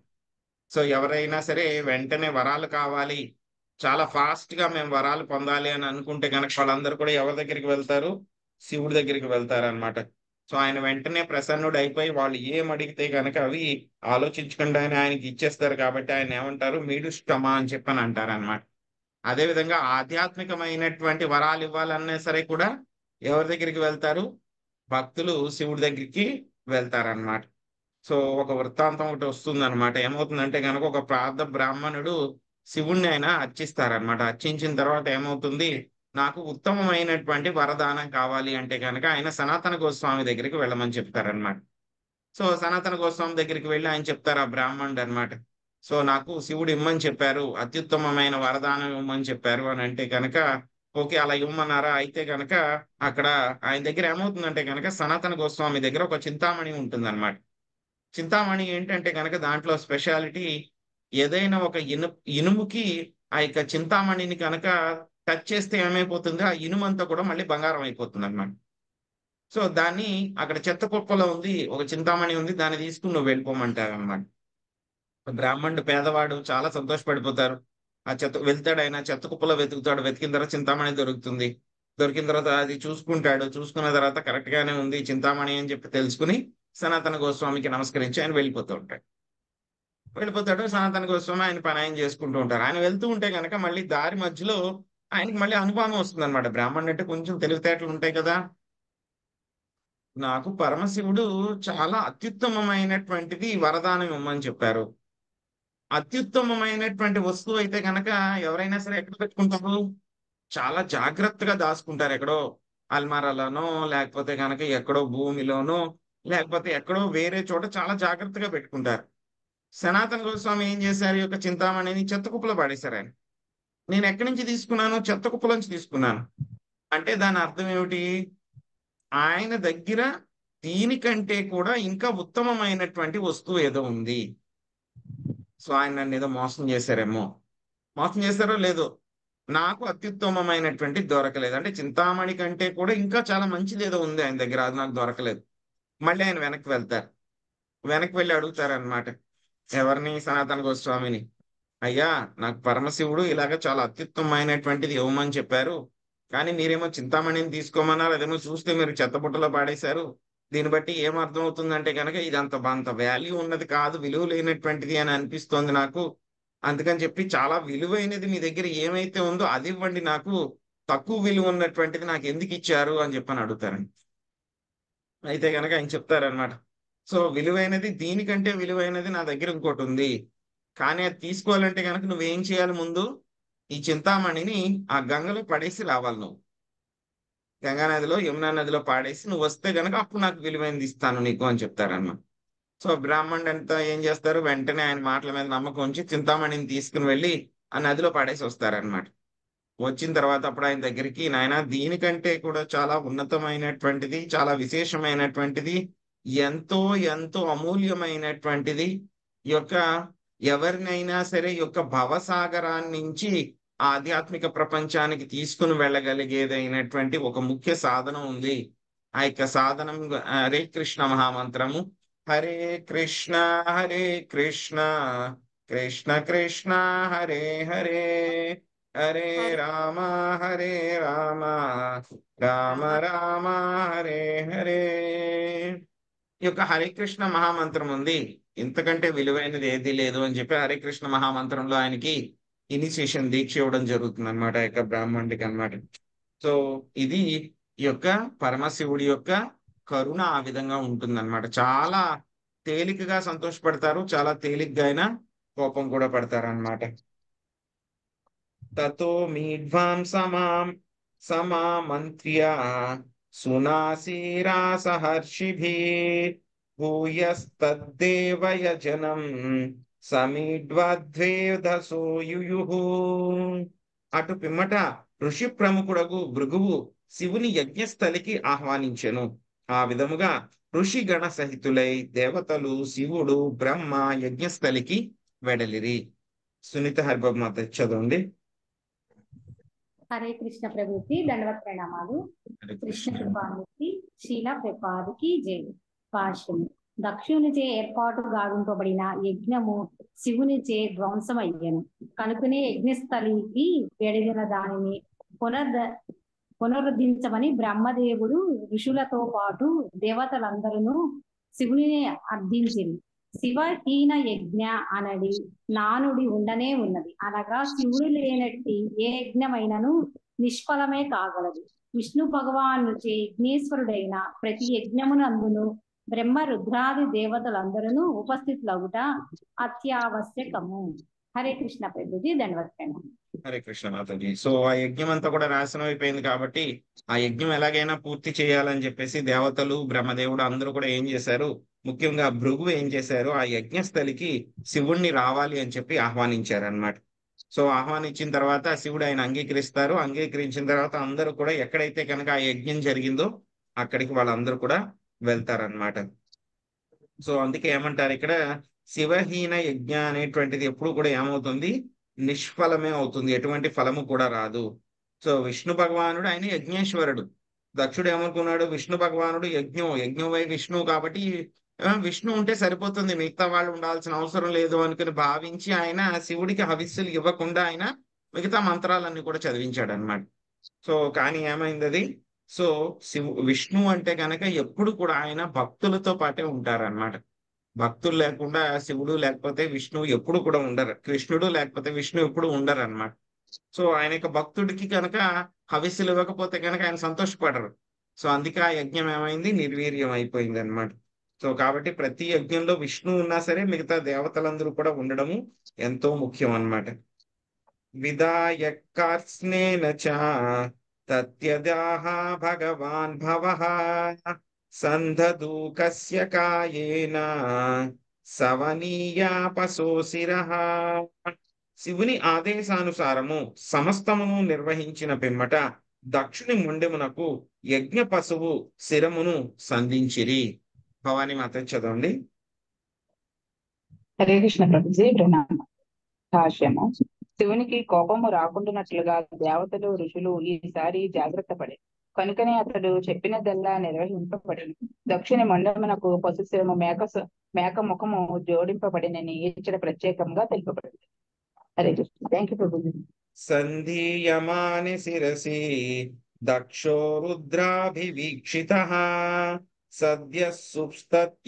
[SPEAKER 1] సో ఎవరైనా సరే వెంటనే వరాలు కావాలి, చాలా ఫాస్ట్ గా మేము వరాలు పొందాలి అని అనుకుంటే కనుక వాళ్ళందరూ కూడా ఎవరి దగ్గరికి వెళ్తారు, శివుడి దగ్గరికి వెళ్తారు అనమాట. సో ఆయన వెంటనే ప్రసన్నుడు అయిపోయి వాళ్ళు ఏం అడిగితే కనుక అవి ఆలోచించకుండానే ఆయనకి ఇచ్చేస్తారు. కాబట్టి ఆయన ఏమంటారు, మీడుష్టమ అని చెప్పని అంటారు అనమాట. అదేవిధంగా ఆధ్యాత్మికమైనటువంటి వరాలు ఇవ్వాలన్నా సరే కూడా ఎవరి దగ్గరికి వెళ్తారు, భక్తులు శివుడి దగ్గరికి వెళ్తారనమాట. సో ఒక వృత్తాంతం ఒకటి వస్తుంది అనమాట. ఏమవుతుందంటే కనుక ఒక ప్రార్థ బ్రాహ్మణుడు శివుణ్ణి ఆయన అర్చిస్తారనమాట. అర్చించిన తర్వాత ఏమవుతుంది, నాకు ఉత్తమమైనటువంటి వరదానం కావాలి అంటే కనుక ఆయన సనాతన గోస్వామి దగ్గరికి వెళ్ళమని చెప్తారనమాట. సో సనాతన గోస్వామి దగ్గరికి వెళ్ళి ఆయన చెప్తారు ఆ బ్రాహ్మణుడు అనమాట. సో నాకు శివుడు ఇమ్మని చెప్పారు, అత్యుత్తమమైన వరదానం ఇవ్వమని చెప్పారు అని అంటే కనుక ఓకే అలా ఇవ్వమన్నారా, అయితే కనుక అక్కడ ఆయన దగ్గర ఏమవుతుందంటే కనుక సనాతన గోస్వామి దగ్గర ఒక చింతామణి ఉంటుంది అనమాట. చింతామణి ఏంటంటే కనుక దాంట్లో స్పెషాలిటీ, ఏదైనా ఒక ఇనుముకి ఆ యొక్క చింతామణిని కనుక టచ్ చేస్తే ఏమైపోతుంది, ఆ ఇనుమంతా కూడా మళ్ళీ బంగారం అయిపోతుంది అనమాట. సో దాన్ని అక్కడ చెత్త కుప్పలో ఉంది ఒక చింతామణి ఉంది, దాన్ని తీసుకుని నువ్వు వెళ్ళిపోమంటారు అనమాట. బ్రాహ్మణుడు పేదవాడు చాలా సంతోషపడిపోతారు. ఆ వెళ్తాడు, ఆయన చెత్త కుప్పలో వెతుకుతాడు, వెతికిన తర్వాత చింతామణి దొరుకుతుంది. దొరికిన తర్వాత అది చూసుకుంటాడు, చూసుకున్న తర్వాత కరెక్ట్ గానే ఉంది చింతామణి అని చెప్పి తెలుసుకుని సనాతన గోస్వామికి నమస్కరించి ఆయన వెళ్ళిపోతాడు. సనాతన గోస్వామి ఆయన పని ఆయన చేసుకుంటూ ఉంటారు. ఆయన వెళ్తూ ఉంటే కనుక మళ్ళీ దారి మధ్యలో ఆయనకి మళ్ళీ అనుభవం వస్తుంది అనమాట. బ్రాహ్మణుడు అంటే కొంచెం తెలివితేటలు ఉంటాయి కదా. నాకు పరమశివుడు చాలా అత్యుత్తమమైనటువంటిది వరదానం ఇవ్వమని చెప్పారు. అత్యుత్తమమైనటువంటి వస్తువు అయితే కనుక ఎవరైనా సరే ఎక్కడ పెట్టుకుంటారు, చాలా జాగ్రత్తగా దాచుకుంటారు. ఎక్కడో అల్మారాలోనో, లేకపోతే కనుక ఎక్కడో భూమిలోనో, లేకపోతే ఎక్కడో వేరే చోట చాలా జాగ్రత్తగా పెట్టుకుంటారు. సనాతన గోస్వామి ఏం చేశారు, ఈ యొక్క చింతామణిని చెత్త కుప్పలో పడేశారు. ఆయన, నేను ఎక్కడి నుంచి తీసుకున్నాను, చెత్త కుప్పల నుంచి తీసుకున్నాను అంటే దాని అర్థం ఏమిటి, ఆయన దగ్గర దీనికంటే కూడా ఇంకా ఉత్తమమైనటువంటి వస్తువు ఏదో ఉంది. సో ఆయన నన్ను ఏదో మోసం చేశారేమో, మోసం చేశారో లేదో, నాకు అత్యుత్తమమైనటువంటి దొరకలేదు అంటే చింతామణి కంటే కూడా ఇంకా చాలా మంచిది ఏదో ఉంది ఆయన దగ్గర, అది నాకు దొరకలేదు. మళ్ళీ ఆయన వెనక్కి వెళ్తారు, వెనక్కి వెళ్ళి అడుగుతారనమాట ఎవరిని, సనాతన గోస్వామిని, అయ్యా నాకు పరమశివుడు ఇలాగ చాలా అత్యుత్తమైనటువంటిది ఇవ్వమని చెప్పారు, కానీ మీరేమో చింతామణిని తీసుకోమన్నారు, అదేమో చూస్తే మీరు చెత్తబుట్టలో పాడేశారు. దీన్ని బట్టి ఏం అర్థం అవుతుందంటే కనుక ఇది అంత వాల్యూ ఉన్నది కాదు, విలువ లేనటువంటిది అని అనిపిస్తోంది నాకు. అందుకని చెప్పి చాలా విలువైనది మీ దగ్గర ఏమైతే ఉందో అది ఇవ్వండి, నాకు తక్కువ విలువ ఉన్నటువంటిది నాకు ఎందుకు ఇచ్చారు అని చెప్పని అడుగుతారండి. అయితే కనుక ఆయన చెప్తారనమాట, సో విలువైనది, దీనికంటే విలువైనది నా దగ్గర ఇంకోటి ఉంది, కానీ అది తీసుకోవాలంటే కనుక నువ్వేం చేయాలి, ముందు ఈ చింతామణిని ఆ గంగలో పడేసి రావాలి. నువ్వు గంగా నదిలో, యమునా నదిలో పాడేసి నువ్వు వస్తే గనక అప్పుడు నాకు విలువైనది ఇస్తాను నీకు అని చెప్తారన్నమాట. సో బ్రాహ్మణుడు అంతా ఏం చేస్తారు, వెంటనే ఆయన మాటల మీద నమ్మకం ఉంచి చింతామణిని తీసుకుని వెళ్ళి ఆ నదిలో పాడేసి వస్తారనమాట. వచ్చిన తర్వాత అప్పుడు ఆయన దగ్గరికి, నాయన దీనికంటే కూడా చాలా ఉన్నతమైనటువంటిది, చాలా విశేషమైనటువంటిది, ఎంతో ఎంతో అమూల్యమైనటువంటిది, ఈ యొక్క ఎవరినైనా సరే ఈ యొక్క భవసాగరాన్ని నుంచి ఆధ్యాత్మిక ప్రపంచానికి తీసుకుని వెళ్ళగలిగేదైనటువంటి ఒక ముఖ్య సాధనం ఉంది. ఆ యొక్క సాధనం హరే కృష్ణ మహామంత్రము. హరే కృష్ణ హరే కృష్ణ కృష్ణ కృష్ణ హరే హరే హరే రామ హరే రామ రామ రామ హరే హరే. ఈ యొక్క హరే కృష్ణ మహామంత్రం ఉంది, ఇంతకంటే విలువైనది ఏది లేదు అని చెప్పి హరే కృష్ణ మహామంత్రంలో ఆయనకి ఇనిషియేషన్ దీక్ష ఇవ్వడం జరుగుతుంది అనమాట, ఈ యొక్క బ్రాహ్మణుడికి అనమాట. సో ఇది ఈ యొక్క పరమశివుడి యొక్క కరుణ ఆ విధంగా ఉంటుందన్నమాట. చాలా తేలికగా సంతోషపడతారు, చాలా తేలిగ్గా అయినా కోపం కూడా పడతారు అనమాట. తతో మీడ్వాం సమామంత్ర్య సునాసీరా సహర్షిభిః భూయస్తద్దేవయజనం సమీడ్వద్వేధసో యుయుః. అటు పిమ్మట ఋషి ప్రముఖుడగు భృగువు శివుని యజ్ఞస్థలికి ఆహ్వానించెను. ఆ విధముగా ఋషి గణ సహితులై దేవతలు, శివుడు, బ్రహ్మ యజ్ఞస్థలికి వెడలిరి. సునీత హరిబాబు మాత చదవండి.
[SPEAKER 6] హరే కృష్ణ ప్రభుకి దండవత్ ప్రణామాలు. కృష్ణ కృపామూర్తి శీల ప్రపాదికి జై. భాష్యము. దక్షునిచే ఏర్పాటు గావింపబడిన యజ్ఞము శివునిచే ధ్వంసమయ్యను కనుకనే యజ్ఞస్థలికి వెడిగిన దానిని పునరుద్ధరించమని బ్రహ్మదేవుడు ఋషులతో పాటు దేవతలందరూ శివుని అర్థించింది. శివహీన యజ్ఞ అనడి నానుడి ఉండనే ఉన్నది. అనగా శివుడు లేనట్టి ఏ యజ్ఞమైనను నిష్ఫలమే కాగలదు. విష్ణు భగవానుచే యజ్ఞేశ్వరుడైన ప్రతి యజ్ఞమునందును బ్రహ్మ రుద్రాది దేవతలందరూ ఉపస్థితులవుట అత్యావశ్యకము. హరే కృష్ణ ప్రభుజీ దండవత్కరణ.
[SPEAKER 1] హరే కృష్ణ మాతాజీ. సో ఆ యజ్ఞం అంతా కూడా నాశనం అయిపోయింది కాబట్టి ఆ యజ్ఞం ఎలాగైనా పూర్తి చేయాలని చెప్పేసి దేవతలు, బ్రహ్మదేవుడు అందరూ కూడా ఏం చేశారు, ముఖ్యంగా భృగువు ఏం చేశారు, ఆ యజ్ఞస్థలికి శివుణ్ణి రావాలి అని చెప్పి ఆహ్వానించారు అనమాట. సో ఆహ్వానించిన తర్వాత శివుడు ఆయన అంగీకరిస్తారు. అంగీకరించిన తర్వాత అందరూ కూడా ఎక్కడైతే కనుక ఆ యజ్ఞం జరిగిందో అక్కడికి వాళ్ళందరూ కూడా వెళ్తారనమాట. సో అందుకే ఏమంటారు ఇక్కడ, శివహీన యజ్ఞ అనేటువంటిది ఎప్పుడు కూడా ఏమవుతుంది, నిష్ఫలమే అవుతుంది, ఎటువంటి ఫలము కూడా రాదు. సో విష్ణు భగవానుడు ఆయన యజ్ఞేశ్వరుడు. దక్షుడు ఏమనుకున్నాడు, విష్ణు భగవానుడు యజ్ఞం విష్ణువు కాబట్టి విష్ణు ఉంటే సరిపోతుంది, మిగతా వాళ్ళు ఉండాల్సిన అవసరం లేదు అనుకుని భావించి ఆయన శివుడికి హవిస్సులు ఇవ్వకుండా ఆయన మిగతా మంత్రాలన్నీ కూడా చదివించాడు అనమాట. సో కానీ ఏమైంది అది, సో విష్ణు అంటే కనుక ఎప్పుడు కూడా ఆయన భక్తులతో పాటే ఉంటారన్నమాట. భక్తులు లేకుండా శివుడు లేకపోతే విష్ణువు ఎప్పుడు కూడా ఉండరు, కృష్ణుడు లేకపోతే విష్ణు ఎప్పుడు ఉండరు అనమాట. సో ఆయన యొక్క భక్తుడికి కనుక హవిస్సులు ఇవ్వకపోతే కనుక ఆయన సంతోషపడరు. సో అందుకే ఆ యజ్ఞం ఏమైంది, నిర్వీర్యం అయిపోయింది అనమాట. సో కాబట్టి ప్రతి యజ్ఞంలో విష్ణు ఉన్నా సరే మిగతా దేవతలందరూ కూడా ఉండడము ఎంతో ముఖ్యం అన్నమాట. విదాయకార్స్నేన చ తత్యదాహ భగవాన్ భవః సంధదూకస్య కాయేన సవనీయాపసోశిరః. శివుని ఆదేశానుసారము సమస్తమును నిర్వహించిన పిమ్మట దక్షుని ముండెమునకు యజ్ఞ పశువు శిరమును సంధించిరి. భవానీ మాత చదవండి.
[SPEAKER 7] హరే కృష్ణ ప్రభుజీ ప్రణామం. భాష్యము. శివునికి కోపము రాకుండానట్లుగా దేవతలు, ఋషులు ఈసారి జాగ్రత్త పడే కనుకనే అతడు చెప్పినదల్లా నిర్వహింపబడిన. దక్షిణ మండమునకు పశు శిరము మేక ముఖము జోడింపబడినని ఇక్కడ ప్రత్యేకంగా తెలుపబడింది. హరే కృష్ణ. Thank you Prabhuji.
[SPEAKER 1] సంధీయమాని శిరసి దక్షో రుద్రాభివీక్షితః సద్యః సుప్స్తత్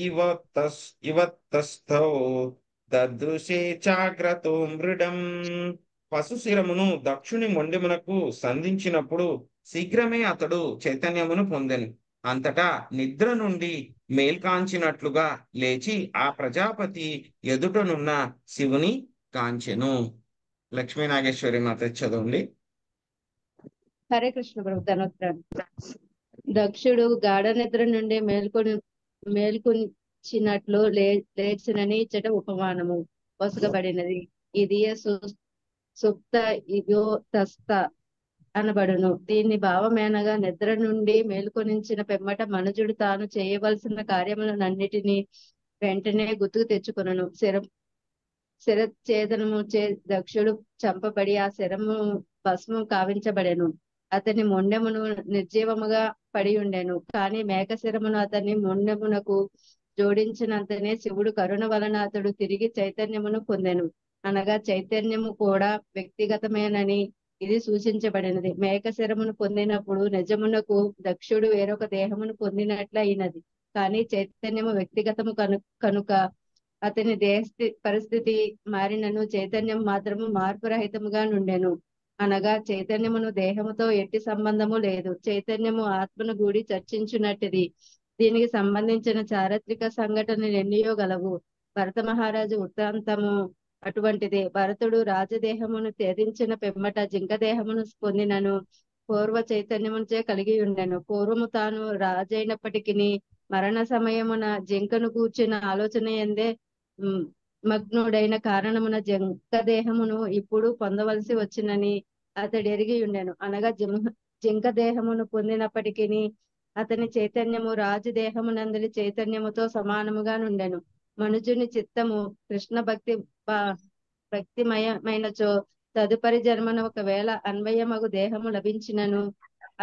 [SPEAKER 1] ఇవత్తస్థౌ దదృశే చాగ్రతో మృడం. పశుశిరమును దక్షుని మొండెమునకు సంధించినప్పుడు శీఘ్రమే అతడు చైతన్యమును పొందెను. అంతటా నిద్ర నుండి మేల్కాంచినట్లుగా లేచి ఆ ప్రజాపతి ఎదుటనున్న శివుని కాంచెను. లక్ష్మీ నాగేశ్వరి మాత చదవండి.
[SPEAKER 8] హరే కృష్ణ ప్రభు. దక్షుడు గాఢ నిద్ర నుండి మేల్కొనిచ్చినట్లు లేచినని ఇచ్చట ఉపమానము వసగబడినది. ఇది సుప్త ఇగోతస్థ అనబడును. దీన్ని భావమేనగా నిద్ర నుండి మేల్కొనించిన పిమ్మట మనుజుడు తాను చేయవలసిన కార్యములన్నిటినీ వెంటనే గుర్తుకు తెచ్చుకొనును. శిరఛేదనము చే దక్షుడు చంపబడి ఆ శిరము భస్మం కావించబడెను. అతని మొండెమును నిర్జీవముగా పడి ఉండెను. కానీ మేక శిరమును అతని మొండెమునకు జోడించినంతనే శివుడు కరుణ వలన అతడు తిరిగి చైతన్యమును పొందెను. అనగా చైతన్యము కూడా వ్యక్తిగతమేనని ఇది సూచించబడినది. మేక శరమును పొందినప్పుడు నిజమునకు దక్షుడు వేరొక దేహమును పొందినట్లు అయినది. కానీ చైతన్యము వ్యక్తిగతము కనుక అతని దేహ పరిస్థితి మారినను చైతన్యం మాత్రము మార్పు రహితముగా నుండెను. అనగా చైతన్యమును దేహముతో ఎట్టి సంబంధము లేదు. చైతన్యము ఆత్మను గూడి చర్చించున్నట్టుది. దీనికి సంబంధించిన చారిత్రక సంఘటనలు ఎన్నో గలవు. భరత మహారాజు వృత్తాంతము అటువంటిదే. భరతుడు రాజదేహమును త్యజించిన పిమ్మట జింక దేహమును పొందినను పూర్వ చైతన్యముచే కలిగి ఉండెను. పూర్వము తాను రాజైనప్పటికీ మరణ సమయమున జింకను కూర్చిన ఆలోచన ఎందే మగ్నుడైన కారణమున జింక దేహమును ఇప్పుడు పొందవలసి వచ్చినని అతడు ఎరిగి ఉండెను. అనగా జింక దేహమును పొందినప్పటికీ అతని చైతన్యము రాజు దేహమునందలి చైతన్యముతో సమానముగా నుండెను. మనుజుని చిత్తము కృష్ణ భక్తిమయమైనచో తదుపరి జన్మన ఒకవేళ అన్వయమగు దేహము లభించినను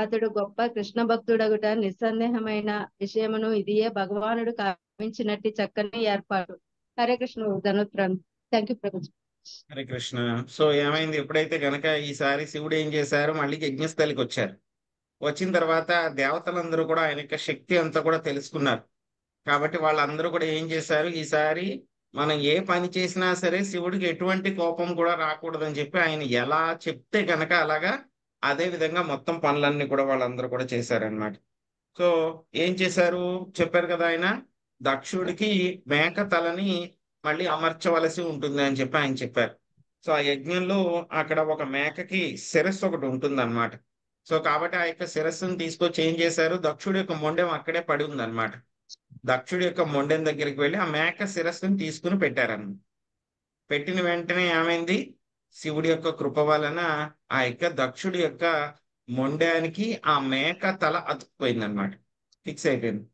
[SPEAKER 8] అతడు గొప్ప కృష్ణ భక్తుడగుట నిస్సందేహమైన విషయమును. ఇదియే భగవానుడు కావించినట్టి చక్కని ఏర్పాటు. Hare Krishna ధనుత్రం. Thank you Prabhuji.
[SPEAKER 1] Hare Krishna. So ఏమైంది, ఎప్పుడైతే గనక ఈసారి శివుడు ఏం చేశారు, మళ్ళీ యజ్ఞస్థలికి వచ్చారు. వచ్చిన తర్వాత దేవతలందరూ కూడా ఆయన యొక్క శక్తి అంతా కూడా తెలుసుకున్నారు. కాబట్టి వాళ్ళందరూ కూడా ఏం చేశారు, ఈసారి మనం ఏ పని చేసినా సరే శివుడికి ఎటువంటి కోపం కూడా రాకూడదని చెప్పి ఆయన ఎలా చెప్తే గనక అలాగా అదే విధంగా మొత్తం పనులన్నీ కూడా వాళ్ళందరూ కూడా చేశారనమాట. సో ఏం చేశారు చెప్పారు కదా, ఆయన దక్షుడికి మేక తలని మళ్ళీ అమర్చవలసి ఉంటుంది అని చెప్పి ఆయన చెప్పారు. సో ఆ యజ్ఞంలో అక్కడ ఒక మేకకి శిరస్సు ఒకటి ఉంటుంది అనమాట. సో కాబట్టి ఆ యొక్క శిరస్సును తీసుకొచ్చి ఏం చేశారు, దక్షుడి యొక్క మొండెం అక్కడే పడి ఉంది అనమాట. దక్షుడి యొక్క మొండెం దగ్గరికి వెళ్ళి ఆ మేక శిరస్సును తీసుకుని పెట్టారన్నమాట. పెట్టిన వెంటనే ఏమైంది, శివుడి యొక్క కృప వలన ఆ యొక్క దక్షుడి యొక్క మొండానికి ఆ మేక తల అతుక్కుపోయింది అనమాట, ఫిక్స్ అయిపోయింది,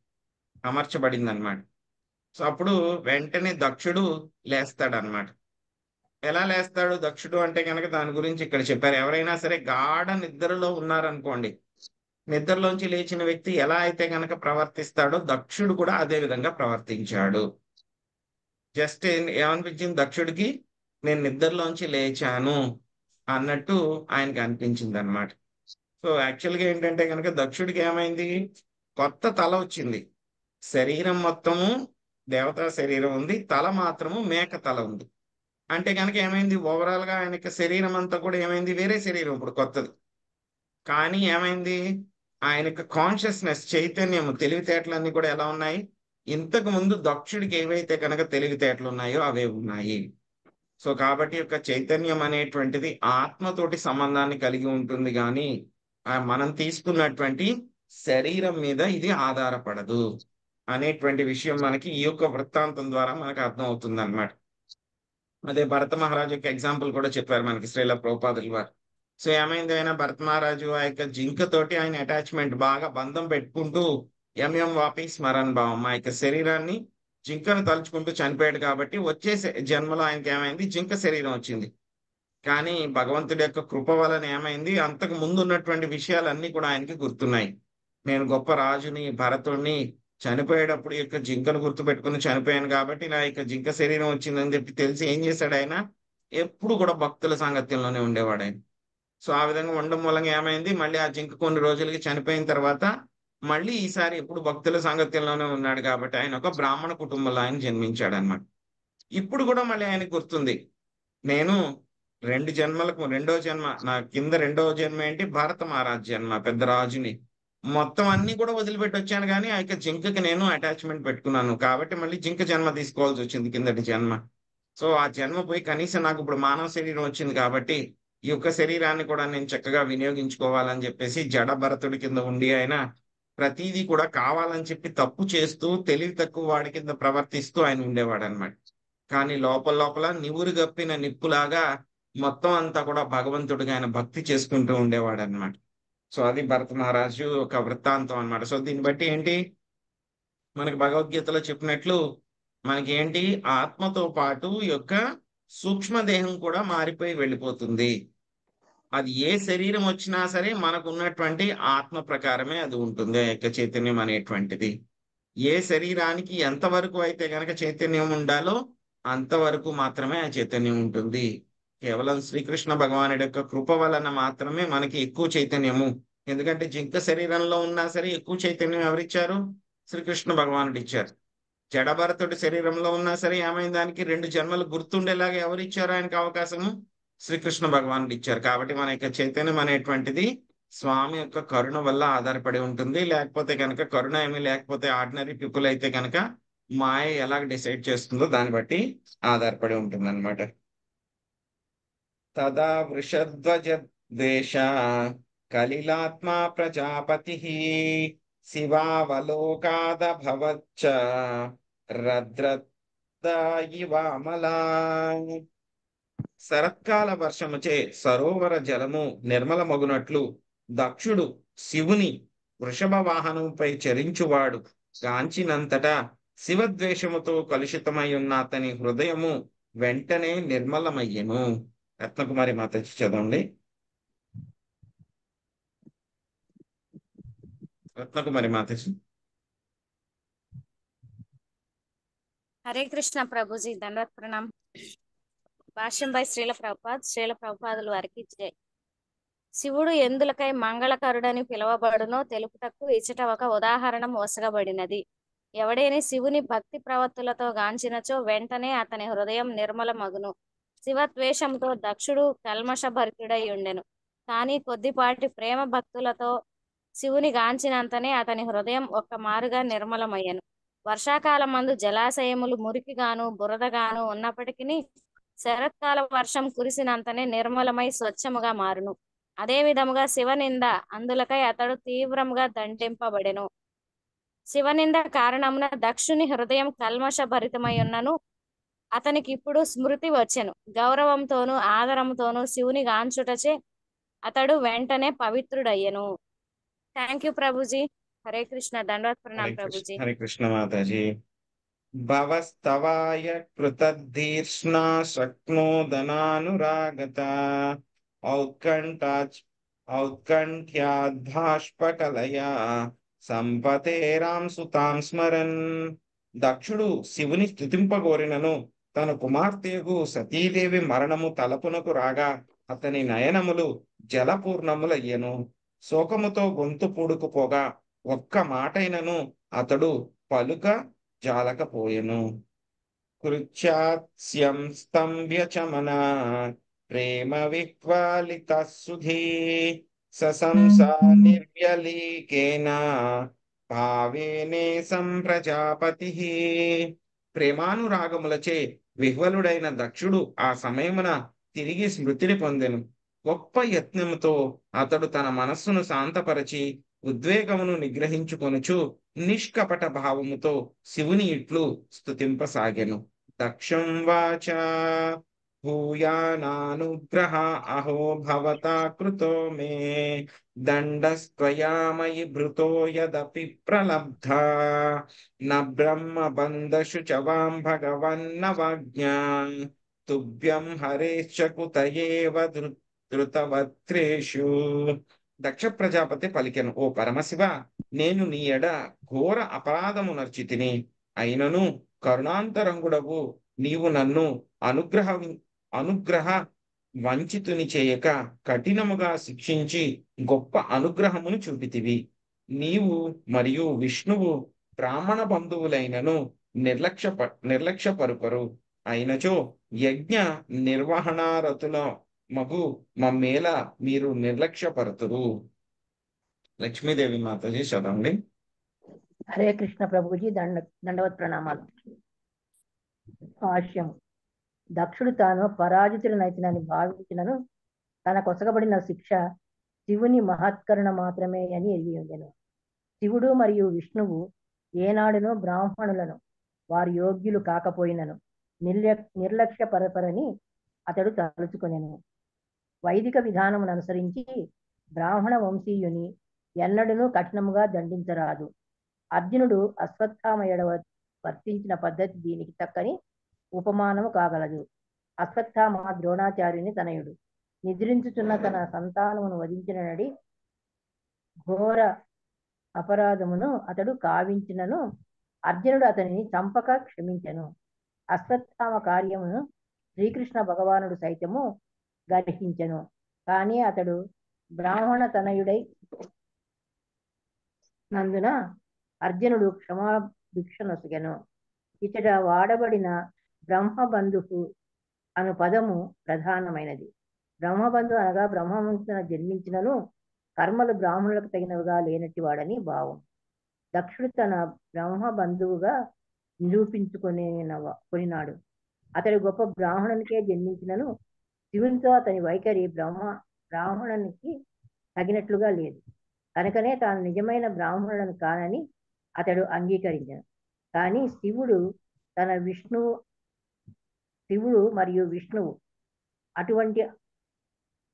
[SPEAKER 1] అమర్చబడింది అనమాట. సో అప్పుడు వెంటనే దక్షుడు లేస్తాడనమాట. ఎలా లేస్తాడు దక్షుడు అంటే కనుక దాని గురించి ఇక్కడ చెప్పారు. ఎవరైనా సరే గాఢ నిద్రలో ఉన్నారనుకోండి, నిద్రలోంచి లేచిన వ్యక్తి ఎలా అయితే గనక ప్రవర్తిస్తాడో దక్షుడు కూడా అదే విధంగా ప్రవర్తించాడు. జస్ట్ ఏమనిపించింది దక్షుడికి, నేను నిద్రలోంచి లేచాను అన్నట్టు ఆయనకి అనిపించింది అనమాట. సో యాక్చువల్గా ఏంటంటే కనుక దక్షుడికి ఏమైంది, కొత్త తల వచ్చింది. శరీరం మొత్తము దేవతా శరీరం ఉంది, తల మాత్రము మేక తల ఉంది. అంటే కనుక ఏమైంది, ఓవరాల్ గా ఆయనకి శరీరం అంతా కూడా ఏమైంది, వేరే శరీరం ఇప్పుడు కొత్తది. కానీ ఏమైంది, ఆయనకు కాన్షియస్నెస్, చైతన్యం, తెలివితేటలన్నీ కూడా ఎలా ఉన్నాయి, ఇంతకు ముందు దక్షుడికి ఏవైతే కనుక తెలివితేటలు ఉన్నాయో అవే ఉన్నాయి. సో కాబట్టి యొక్క చైతన్యం అనేటువంటిది ఆత్మతోటి సంబంధాన్ని కలిగి ఉంటుంది, కానీ మనం తీసుకున్నటువంటి శరీరం మీద ఇది ఆధారపడదు అనేటువంటి విషయం మనకి ఈ యొక్క వృత్తాంతం ద్వారా మనకు అర్థం అవుతుంది అనమాట. అదే భరత మహారాజు యొక్క ఎగ్జాంపుల్ కూడా చెప్పారు మనకి శ్రీల ప్రభుపాదుల వారు. సో ఏమైంది, ఆయన భరత మహారాజు ఆ యొక్క జింకతోటి ఆయన అటాచ్మెంట్ బాగా బంధం పెట్టుకుంటూ ఎంఎం వాపి స్మరణ్ భావం, ఆ యొక్క శరీరాన్ని జింకను తలుచుకుంటూ చనిపోయాడు. కాబట్టి వచ్చే జన్మలో ఆయనకి ఏమైంది, జింక శరీరం వచ్చింది. కానీ భగవంతుడి యొక్క కృప వలన ఏమైంది, అంతకు ముందు ఉన్నటువంటి విషయాలన్నీ కూడా ఆయనకి గుర్తున్నాయి. నేను గొప్ప రాజుని, భరతుడిని, చనిపోయేటప్పుడు యొక్క జింకను గుర్తు పెట్టుకుని చనిపోయాను కాబట్టి నా యొక్క జింక శరీరం వచ్చిందని చెప్పి తెలిసి ఏం చేశాడు ఆయన, ఎప్పుడు కూడా భక్తుల సాంగత్యంలోనే ఉండేవాడు ఆయన. సో ఆ విధంగా ఉండడం మూలంగా ఏమైంది, మళ్ళీ ఆ జింక కొన్ని రోజులకి చనిపోయిన తర్వాత మళ్ళీ ఈసారి ఎప్పుడు భక్తుల సాంగత్యంలోనే ఉన్నాడు కాబట్టి ఆయన ఒక బ్రాహ్మణ కుటుంబంలో ఆయన జన్మించాడు అనమాట. ఇప్పుడు కూడా మళ్ళీ ఆయనకు గుర్తుంది, నేను 2 జన్మలకు రెండో జన్మ, నా కింద రెండవ జన్మ ఏంటి, భారత మహారాజ్ జన్మ, పెద్ద రాజుని, మొత్తం అన్ని కూడా వదిలిపెట్టి వచ్చాను. కానీ ఆ యొక్క జింకకి నేను అటాచ్మెంట్ పెట్టుకున్నాను కాబట్టి మళ్ళీ జింక జన్మ తీసుకోవాల్సి వచ్చింది, కిందటి జన్మ. సో ఆ జన్మ పోయి కనీసం నాకు ఇప్పుడు మానవ శరీరం వచ్చింది కాబట్టి ఈ యొక్క శరీరాన్ని కూడా నేను చక్కగా వినియోగించుకోవాలని చెప్పేసి జడ భరతుడి కింద ఉండి ఆయన ప్రతిదీ కూడా కావాలని చెప్పి తప్పు చేస్తూ తెలివి తక్కువ వాడి కింద ప్రవర్తిస్తూ ఆయన ఉండేవాడు అనమాట. కానీ లోపల లోపల నివురు గప్పిన నిప్పులాగా మొత్తం అంతా కూడా భగవంతుడిగా ఆయన భక్తి చేసుకుంటూ ఉండేవాడు అనమాట. సో అది భరత మహారాజు ఒక వృత్తాంతం అనమాట. సో దీన్ని బట్టి ఏంటి, మనకి భగవద్గీతలో చెప్పినట్లు మనకి ఏంటి, ఆత్మతో పాటు యొక్క సూక్ష్మదేహం కూడా మారిపోయి వెళ్ళిపోతుంది. అది ఏ శరీరం వచ్చినా సరే మనకు ఉన్నటువంటి ఆత్మ ప్రకారమే అది ఉంటుంది, ఆ యొక్క చైతన్యం అనేటువంటిది. ఏ శరీరానికి ఎంతవరకు అయితే గనక చైతన్యం ఉండాలో అంతవరకు మాత్రమే ఆ చైతన్యం ఉంటుంది. కేవలం శ్రీకృష్ణ భగవానుడి యొక్క కృప వలన మాత్రమే మనకి ఎక్కువ చైతన్యము. ఎందుకంటే జింక శరీరంలో ఉన్నా సరే ఎక్కువ చైతన్యం ఎవరిచ్చారు? శ్రీకృష్ణ భగవానుడు ఇచ్చారు. జడభరతుడి శరీరంలో ఉన్నా సరే ఏమైంది, దానికి 2 జన్మలు గుర్తుండేలాగా ఎవరు ఇచ్చారు ఆయనకు అవకాశము? శ్రీకృష్ణ భగవానుడు ఇచ్చారు. కాబట్టి మన యొక్క చైతన్యం అనేటువంటిది స్వామి యొక్క కరుణ వల్ల ఆధారపడి ఉంటుంది. లేకపోతే కనుక కరుణ ఏమీ లేకపోతే ఆర్డినరీ పీపుల్ అయితే కనుక మాయ ఎలా డిసైడ్ చేస్తుందో దాన్ని బట్టి ఆధారపడి ఉంటుంది అనమాట. తదా వృషధ్వజ దేశ కలిలాత్మా ప్రజాపతి శివావలోకాదభవచ్చ రద్రద్దాయివామలా. శరత్కాల వర్షముచే సరోవర జలము నిర్మలమగునట్లు దక్షుడు శివుని వృషభ వాహనంపై చరించువాడు గాంచినంతటా శివద్వేషముతో కలుషితమై ఉన్న అతని హృదయము వెంటనే నిర్మలమయ్యెను. రత్నకుమారి మాత చదవండి. రత్నకుమారి మాత.
[SPEAKER 9] హరే కృష్ణ ప్రభుజీ, దండవత్ ప్రణామ్. భాష్యం బై శ్రీల ప్రభుపాదుల వారికి జై. శివుడు ఎందులకై మంగళకరుడని పిలువబడునో తెలుపుటకు ఇచ్చట ఒక ఉదాహరణం ఒసగబడినది. ఎవడేని శివుని భక్తి ప్రవత్తులతో గాంచినచో వెంటనే అతని హృదయం నిర్మలమగును. శివద్వేషంతో దక్షుడు కల్మషభరితుడై ఉండెను. కానీ కొద్దిపాటి ప్రేమ భక్తులతో శివుని గాంచినంతనే అతని హృదయం ఒక్క మారుగా నిర్మలమయ్యను. వర్షాకాలమందు జలాశయములు మురికిగాను బురదగాను ఉన్నప్పటికీ శరత్కాల వర్షం కురిసినంతనే నిర్మలమై స్వచ్ఛముగా మారును. అదే విధముగా శివనింద అందులకై అతడు తీవ్రముగా దండింపబడెను. శివనింద కారణమున దక్షుని హృదయం కల్మషభరితమై ఉన్నను అతనికి ఇప్పుడు స్మృతి వచ్చెను. గౌరవంతోనూ ఆదరంతోనూ శివుని గాంచుటచే అతడు వెంటనే పవిత్రుడయ్యెను. Thank you Prabhuji. హరే కృష్ణ. దండవత్ ప్రణామ్ ప్రభుజీ.
[SPEAKER 1] హరే కృష్ణ మాతాజీ. భవస్తవాయ కృతధీర్ష్ణా శక్నోదనానురాగత ఔత్కంఠ్యాద్భాష్పకలయా సంపతేరాం సుతాం స్మరన్. దక్షుడు శివుని స్తుతింపగోరినను తన కుమార్తెకు సతీదేవి మరణము తలపునకు రాగా అతని నయనములు జలపూర్ణములయ్యెను. శోకముతో గొంతు పూడుకుపోగా ఒక్క మాటైనను అతడు పలుక జాలకపోయెను. కృచ్యాస్యం స్తంభ్యచమనా ప్రేమ విక్వాలిత సుధీ సశంసా నిర్వ్యలీకేన భావేనే సంప్రజాపతి. ప్రేమానురాగములచే విహ్వలుడైన దక్షుడు ఆ సమయమున తిరిగి స్మృతిని పొందెను. గొప్ప యత్నముతో అతడు తన మనస్సును శాంతపరచి ఉద్వేగమును నిగ్రహించుకొనుచు నిష్కపట భావముతో శివుని ఇట్లు స్తుతింపసాగెను. దక్షం వాచ భూయానానుగ్రహ అహో భవతా కృతో మే దండస్త్వయామయి భృతో యదపి ప్రలబ్ధ న బ్రహ్మ బంధషు చ వాం భగవన్నవాజ్ఞా తుభ్యం హరేశ్చ కుతయేవ ధృతవత్రేషు. దక్ష ప్రజాపతి పలికెను, ఓ పరమశివ, నేను నీ ఎడ ఘోర అపరాధము నర్చితిని. అయినను కరుణాంతరంగుడవు నీవు నన్ను అనుగ్రహ వంచితుని చేయక కఠినముగా శిక్షించి గొప్ప అనుగ్రహమును చూపితివి. నీవు మరియు విష్ణువు బ్రాహ్మణ బంధువులైనను నిర్లక్ష్యపరుపరు. అయినచో యజ్ఞ నిర్వహణారతుల మగు మమ్మేల మీరు నిర్లక్ష్యపరుతురు. లక్ష్మీదేవి మాతాజీ చదవండి.
[SPEAKER 10] హరే కృష్ణ ప్రభుజీ, దండవత్ ప్రణామాలు. భాష్యం. దక్షుడు తాను పరాజితులనైతినని భావించినను తన కొసగబడిన శిక్ష శివుని మహత్కరుణ మాత్రమే అని ఎరిగి ఉండెను. శివుడు మరియు విష్ణువు ఏనాడునో బ్రాహ్మణులను వారు యోగ్యులు కాకపోయినను నిర్లక్ష్యపరపరని అతడు తలుచుకొనెను. వైదిక విధానమును అనుసరించి బ్రాహ్మణ వంశీయుని ఎన్నడూనూ కఠినముగా దండించరాదు. అర్జునుడు అశ్వత్థామయుడ వర్తించిన పద్ధతి దీనికి చక్కని ఉపమానము కాగలదు. అశ్వత్థామ ద్రోణాచార్యుని తనయుడు. నిద్రించుచున్న తన సంతానమును వధించినడి ఘోర అపరాధమును అతడు కావించినను అర్జునుడు అతనిని చంపక క్షమించెను. అశ్వత్థామ కార్యమును శ్రీకృష్ణ భగవానుడు సైతము గ్రహించెను. కానీ అతడు బ్రాహ్మణ తనయుడై నందున అర్జునుడు క్షమాభిక్ష నొసగెను. ఇతడ వాడబడిన బ్రహ్మబంధువు అను పదము ప్రధానమైనది. బ్రహ్మబంధు అనగా బ్రహ్మవంతున జన్మించినను కర్మలు బ్రాహ్మణులకు తగినవిగా లేనట్టి వాడని భావం. దక్షుడు తన బ్రహ్మబంధువుగా కొనినాడు. అతడు గొప్ప బ్రాహ్మణునికే జన్మించినను శివునితో అతని వైఖరి బ్రాహ్మణునికి తగినట్లుగా లేదు. కనుకనే తాను నిజమైన బ్రాహ్మణులను కానని అతడు అంగీకరించాడు. కానీ శివుడు మరియు విష్ణువు అటువంటి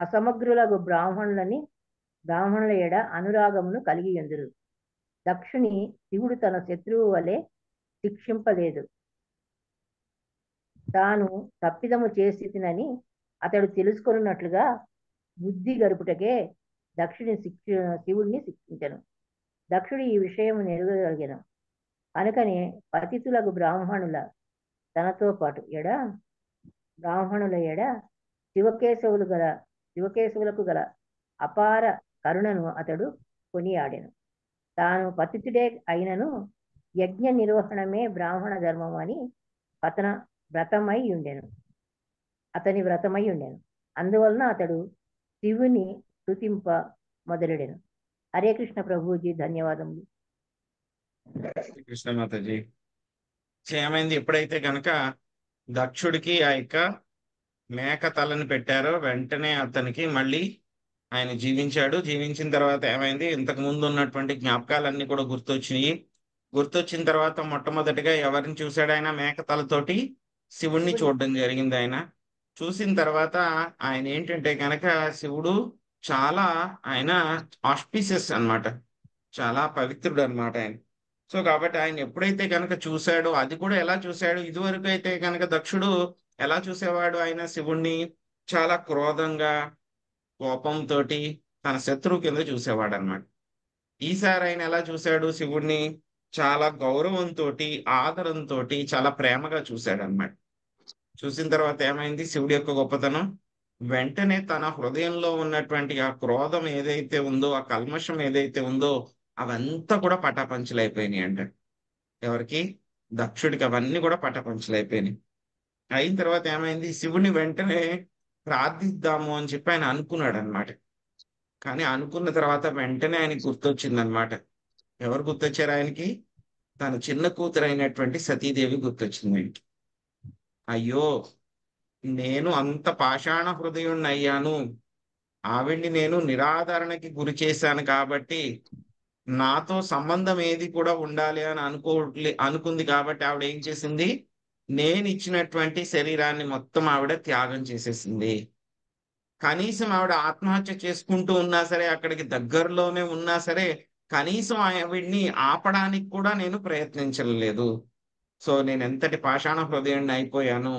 [SPEAKER 10] అసమగ్రులకు బ్రాహ్మణుల ఎడ అనురాగమును కలిగి ఎందురు. దక్షుని శివుడు తన శత్రువు వలె శిక్షింపలేదు. తాను తప్పిదము చేసినని అతడు తెలుసుకొనున్నట్లుగా బుద్ధి గరుపుటకే శివుడిని శిక్షించను. దక్షుడు ఈ విషయము నెరగగలిగను. కనుకనే పతితులకు తనతో పాటు బ్రాహ్మణుల ఎడ శివకేశవులకు గల అపార కరుణను అతడు కొనియాడెను. తాను పతితుడే అయినను యజ్ఞ నిర్వహణమే బ్రాహ్మణ ధర్మం అని అతని వ్రతమై ఉండెను. అందువలన అతడు శివుని స్తుతింప మొదలెడెను. హరే కృష్ణ ప్రభుజీ, ధన్యవాదములు.
[SPEAKER 1] కృష్ణ మాతాజీ. ఏమైంది, ఎప్పుడైతే కనుక దక్షుడికి ఆ యొక్క మేక తలని పెట్టారో వెంటనే అతనికి మళ్ళీ ఆయన జీవించాడు. జీవించిన తర్వాత ఏమైంది, ఇంతకు ముందు ఉన్నటువంటి జ్ఞాపకాలన్నీ కూడా గుర్తొచ్చిన తర్వాత మొట్టమొదటిగా ఎవరిని చూశాడు ఆయన? మేక తలతోటి శివుణ్ణి చూడడం జరిగింది. ఆయన చూసిన తర్వాత ఆయన ఏంటంటే కనుక శివుడు చాలా ఆయన ఆస్పిషియస్ అన్నమాట, చాలా పవిత్రుడు అన్నమాట ఆయన. సో కాబట్టి ఆయన ఎప్పుడైతే కనుక చూశాడో, అది కూడా ఎలా చూశాడు, ఇదివరకు అయితే కనుక దక్షుడు ఎలా చూసేవాడు ఆయన శివుణ్ణి? చాలా క్రోధంగా, కోపంతో, తన శత్రువు కింద చూసేవాడు అనమాట. ఈసారి ఆయన ఎలా చూశాడు శివుణ్ణి? చాలా గౌరవంతో, ఆదరంతో, చాలా ప్రేమగా చూశాడు అనమాట. చూసిన తర్వాత ఏమైంది, శివుడి యొక్క గొప్పతనం వెంటనే తన హృదయంలో ఉన్నటువంటి ఆ క్రోధం ఏదైతే ఉందో, ఆ కల్మషం ఏదైతే ఉందో అవంతా కూడా పటాపంచలైపోయినాయి అంట. ఎవరికి? దక్షుడికి అవన్నీ కూడా పటాపంచలైపోయినాయి. అయిన తర్వాత ఏమైంది, శివుని వెంటనే ప్రార్థిద్దాము అని చెప్పి ఆయన అనుకున్నాడు అనమాట. కానీ అనుకున్న తర్వాత వెంటనే ఆయనకి గుర్తొచ్చింది అనమాట. ఎవరు గుర్తొచ్చారు ఆయనకి? తన చిన్న కూతురు అయినటువంటి సతీదేవి గుర్తొచ్చింది ఆయనకి. అయ్యో, నేను అంత పాషాణ హృదయుణ్ణి అయ్యాను, ఆవిడ్ని నేను నిరాదరణకి గురి చేశాను కాబట్టి నాతో సంబంధం ఏది కూడా ఉండాలి అని అనుకుంది. కాబట్టి ఆవిడ ఏం చేసింది, నేను ఇచ్చినటువంటి శరీరాన్ని మొత్తం ఆవిడ త్యాగం చేసేసింది. కనీసం ఆవిడ ఆత్మహత్య చేసుకుంటూ ఉన్నా సరే, అక్కడికి దగ్గరలోనే ఉన్నా సరే, కనీసం ఆవిడ్ని ఆపడానికి కూడా నేను ప్రయత్నించలేదు. సో నేను ఎంతటి పాషాణ హృదయాన్ని అయిపోయాను.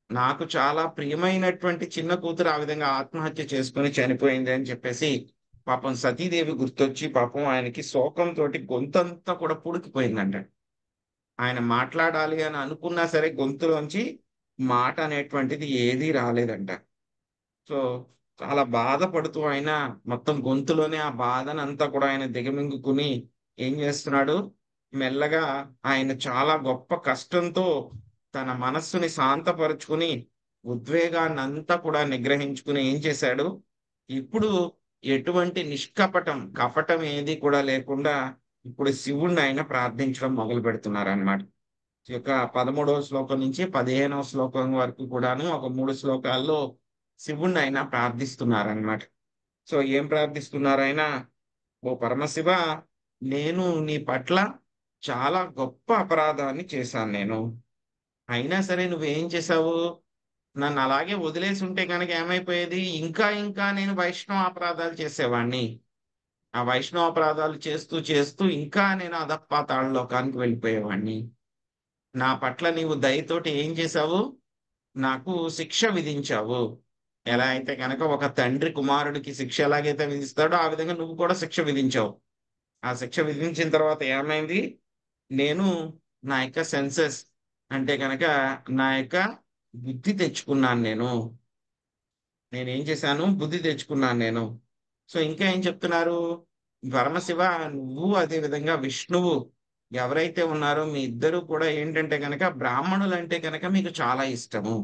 [SPEAKER 1] నాకు చాలా ప్రియమైనటువంటి చిన్న కూతురు ఆ విధంగా ఆత్మహత్య చేసుకుని చనిపోయింది అని చెప్పేసి పాపం సతీదేవి గుర్తొచ్చి పాపం ఆయనకి శోకంతో గొంతంతా కూడా పుడికిపోయిందంట. ఆయన మాట్లాడాలి అని అనుకున్నా సరే గొంతులోంచి మాట అనేటువంటిది ఏదీ రాలేదంట. సో చాలా బాధపడుతూ ఆయన మొత్తం గొంతులోనే ఆ బాధనంతా కూడా ఆయన దిగమింగుకుని ఏం చేస్తున్నాడు, మెల్లగా ఆయన చాలా గొప్ప కష్టంతో తన మనస్సుని శాంతపరుచుకుని ఉద్వేగాన్ని అంతా కూడా నిగ్రహించుకుని ఏం చేశాడు, ఇప్పుడు ఎటువంటి కపటం ఏది కూడా లేకుండా ఇప్పుడు శివుణ్ణి ఆయన ప్రార్థించడం మొదలు పెడుతున్నారు అన్నమాట. ఈ యొక్క 13వ శ్లోకం నుంచి 15వ శ్లోకం వరకు కూడాను ఒక 3 శ్లోకాల్లో శివుణ్ణి ఆయన ప్రార్థిస్తున్నారనమాట. సో ఏం ప్రార్థిస్తున్నారు ఆయన? ఓ పరమశివ, నేను నీ పట్ల చాలా గొప్ప అపరాధాన్ని చేశాను నేను. అయినా సరే నువ్వేం చేశావు, నన్ను అలాగే వదిలేసి ఉంటే కనుక ఏమైపోయేది, ఇంకా నేను వైష్ణవ అపరాధాలు చేసేవాడిని. ఆ వైష్ణవ అపరాధాలు చేస్తూ ఇంకా నేను అధపాతాళలోకానికి వెళ్ళిపోయేవాడిని. నా పట్ల నీవు దయతోటి ఏం చేశావు, నాకు శిక్ష విధించావు. ఎలా అయితే కనుక ఒక తండ్రి కుమారుడికి శిక్ష ఎలాగైతే విధిస్తాడో ఆ విధంగా నువ్వు కూడా శిక్ష విధించావు. ఆ శిక్ష విధించిన తర్వాత ఏమైంది, నేను నా యొక్క సెన్సెస్ అంటే కనుక నా యొక్క బుద్ధి తెచ్చుకున్నాను నేనేం చేశాను, బుద్ధి తెచ్చుకున్నాను నేను. సో ఇంకా ఏం చెప్తున్నారు, పరమశివ నువ్వు అదే విధంగా విష్ణువు ఎవరైతే ఉన్నారో మీ ఇద్దరు కూడా ఏంటంటే కనుక బ్రాహ్మణులు అంటే కనుక మీకు చాలా ఇష్టము.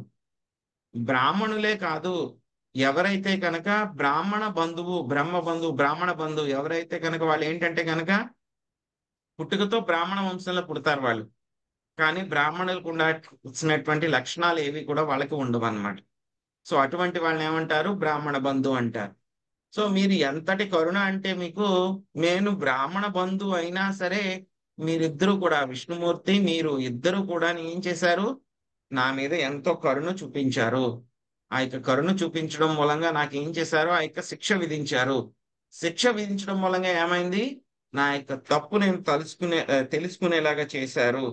[SPEAKER 1] బ్రాహ్మణులే కాదు, ఎవరైతే కనుక బ్రాహ్మణ బంధువు బ్రాహ్మణ బంధువు ఎవరైతే కనుక వాళ్ళు ఏంటంటే కనుక పుట్టుకతో బ్రాహ్మణ వంశంలో పుడతారు వాళ్ళు, కానీ బ్రాహ్మణులకు ఉండాల్సినటువంటి లక్షణాలు ఏవి కూడా వాళ్ళకి ఉండవు అన్నమాట. సో అటువంటి వాళ్ళని ఏమంటారు, బ్రాహ్మణ బంధువు అంటారు. సో మీరు ఎంతటి కరుణ అంటే మీకు, నేను బ్రాహ్మణ బంధువు అయినా సరే మీరిద్దరూ కూడా విష్ణుమూర్తి మీరు ఇద్దరు కూడా ఏం చేశారు, నా మీద ఎంతో కరుణ చూపించారు. ఆ యొక్క కరుణ చూపించడం మూలంగా నాకు ఏం చేశారు, ఆ యొక్క శిక్ష విధించారు. శిక్ష విధించడం మూలంగా ఏమైంది, నా యొక్క తప్పు నేను తెలుసుకునేలాగా చేశారు.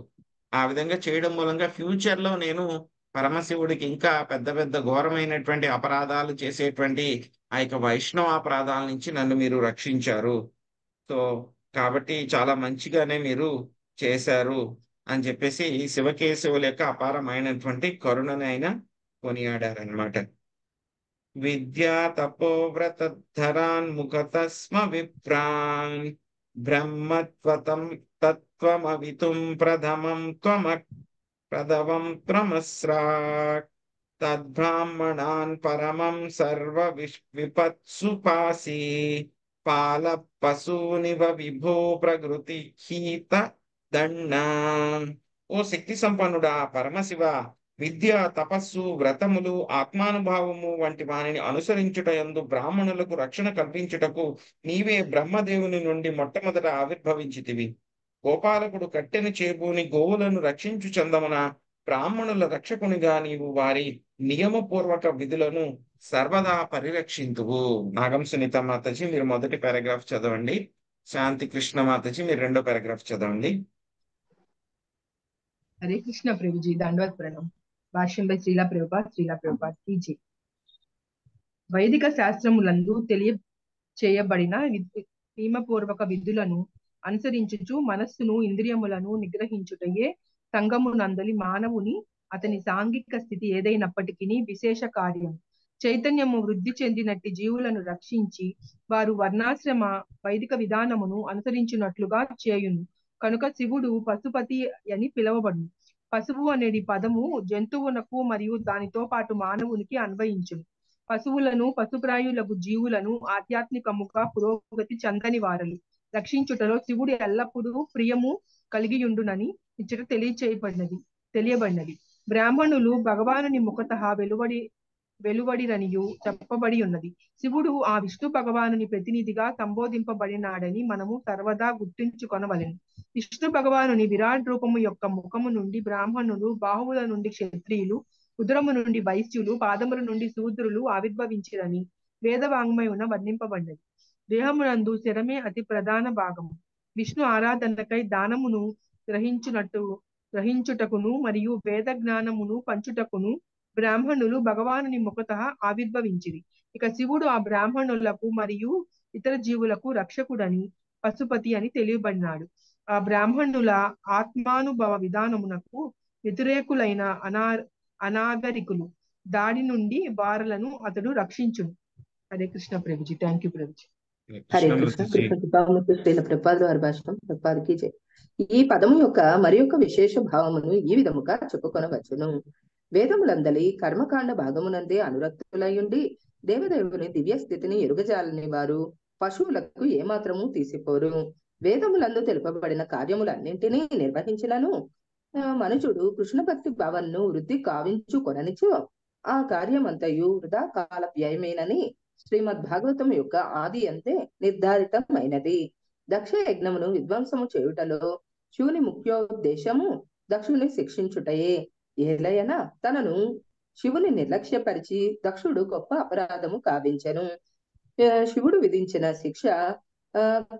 [SPEAKER 1] ఆ విధంగా చేయడం మూలంగా ఫ్యూచర్ లో నేను పరమశివుడికి ఇంకా పెద్ద పెద్ద ఘోరమైనటువంటి అపరాధాలు చేసేటువంటి ఆ యొక్క వైష్ణవ అపరాధాల నుంచి నన్ను మీరు రక్షించారు. సో కాబట్టి చాలా మంచిగానే మీరు చేశారు అని చెప్పేసి శివకేశవుల యొక్క అపారమైనటువంటి కరుణని ఆయన కొనియాడారనమాట. విద్యా తపోవ్రత ధరాన్ ముఖతస్మ విప్రాన్ బ్రహ్మత్వతం తత్వమవితుం ప్రథమం ప్రథమం త్వమస్రాక్ తద్బ్రాహ్మణాన్ పరమం సర్వ విపత్సుపాసి పాల పశూనివ విభో ప్రకృతి హీత దండ. ఓ శక్తి సంపన్నుడా పరమశివ, విద్య తపస్సు వ్రతములు ఆత్మానుభావము వంటి వానిని అనుసరించుటయందు బ్రాహ్మణులకు రక్షణ కల్పించుటకు నీవే బ్రహ్మదేవుని నుండి మొట్టమొదట ఆవిర్భవించితివి. గోపాలకుడు కట్టెను చేబూని గోవులను రక్షించు చందమున బ్రాహ్మణుల రక్షకునిగా నీవు వారి నియమపూర్వక విధులను సర్వదా పరిరక్షింతువు. నాగం సునీత మాతాజీ మీరు మొదటి పారాగ్రాఫ్ చదవండి. శాంతి కృష్ణ మాతాజీ మీరు రెండో పారాగ్రాఫ్ చదవండి.
[SPEAKER 11] హరే కృష్ణ ప్రభుజీ, దండవత్ ప్రణం. భాష్యం బై శ్రీలా ప్రభుపాద్ కీ జై. వైదిక శాస్త్రములందు తెలియచేయబడిన నియమపూర్వక విధులను అనుసరించుచు మనస్సును ఇంద్రియములను నిగ్రహించుటయే సంగమునందలి మానవుని అతని సాంఘిక స్థితి ఏదైనప్పటికీ విశేష కార్యం. చైతన్యము వృద్ధి చెందినట్టి జీవులను రక్షించి వారు వర్ణాశ్రమ వైదిక విధానమును అనుసరించినట్లుగా చేయును. కనుక శివుడు పశుపతి అని పిలువబడును. పశువు అనేది పదము జంతువునకు మరియు దానితో పాటు మానవునికి అన్వయించును. పశువులను పశుప్రాయులకు జీవులను ఆధ్యాత్మికముగా పురోగతి చెందని వారలు రక్షించుటలో శివుడు ఎల్లప్పుడూ ప్రియము కలిగియుండునని ఇచ్చట తెలియబడినది. బ్రాహ్మణులు భగవానుని ముఖతః వెలువడిరనియు చెప్పబడి ఉన్నది. శివుడు ఆ విష్ణు భగవానుని ప్రతినిధిగా సంబోధింపబడినాడని మనము సర్వదా గుర్తుంచుకొనవలెను. విష్ణు భగవానుని విరాట్ రూపము యొక్క ముఖము నుండి బ్రాహ్మణులు, బాహువుల నుండి క్షత్రియులు, ఉదరము నుండి వైశ్యులు, పాదముల నుండి శూద్రులు ఆవిర్భవించిరని వేదవాంగ్మయమున వర్ణింపబడినది. దేహమునందు శరమే అతి ప్రధాన భాగము. విష్ణు ఆరాధనకై దానమును గ్రహించుటకును మరియు వేద జ్ఞానమును పంచుటకును బ్రాహ్మణులు భగవానుని ముఖతః ఆవిర్భవించిరి. ఇక శివుడు ఆ బ్రాహ్మణులకు మరియు ఇతర జీవులకు రక్షకుడని పశుపతి అని తెలియబడినాడు. ఆ బ్రాహ్మణుల ఆత్మానుభవ విధానమునకు వ్యతిరేకులైన అనాగరికులు దాడి నుండి వారలను అతడు రక్షించును. హరే కృష్ణ ప్రభుజీ. Thank you Prabhuji.
[SPEAKER 12] హరే కృష్ణ. శ్రీల ప్రభుపాదుల వారి భాషణం ప్రభుపాదకి జై. ఈ పదము యొక్క మరి యొక్క విశేష భావమును ఈ విధముగా చెప్పుకొనవచ్చును. వేదములందలి కర్మకాండ భాగమునందే అనురక్తులయుండి దేవదేవుని దివ్య స్థితిని ఎరుగజాలని వారు పశువులకు ఏమాత్రము తీసిపోరు. వేదములందు తెలుపబడిన కార్యములన్నింటినీ నిర్వహించినను మనుషుడు కృష్ణ భక్తి భావనను వృద్ధి కావించుకొననిచో ఆ కార్యమంతయు వృధా కాల వ్యయమేనని శ్రీమద్ భాగవతం యొక్క ఆది అంతే నిర్ధారితమైనది. దక్ష యజ్ఞమును విధ్వంసము చేయుటలో శివుని ముఖ్యోద్దేశము దక్షుని శిక్షించుటయే. ఏలయన తనను శివుని నిర్లక్ష్యపరిచి దక్షుడు గొప్ప అపరాధము కావించెను. శివుడు విధించిన శిక్ష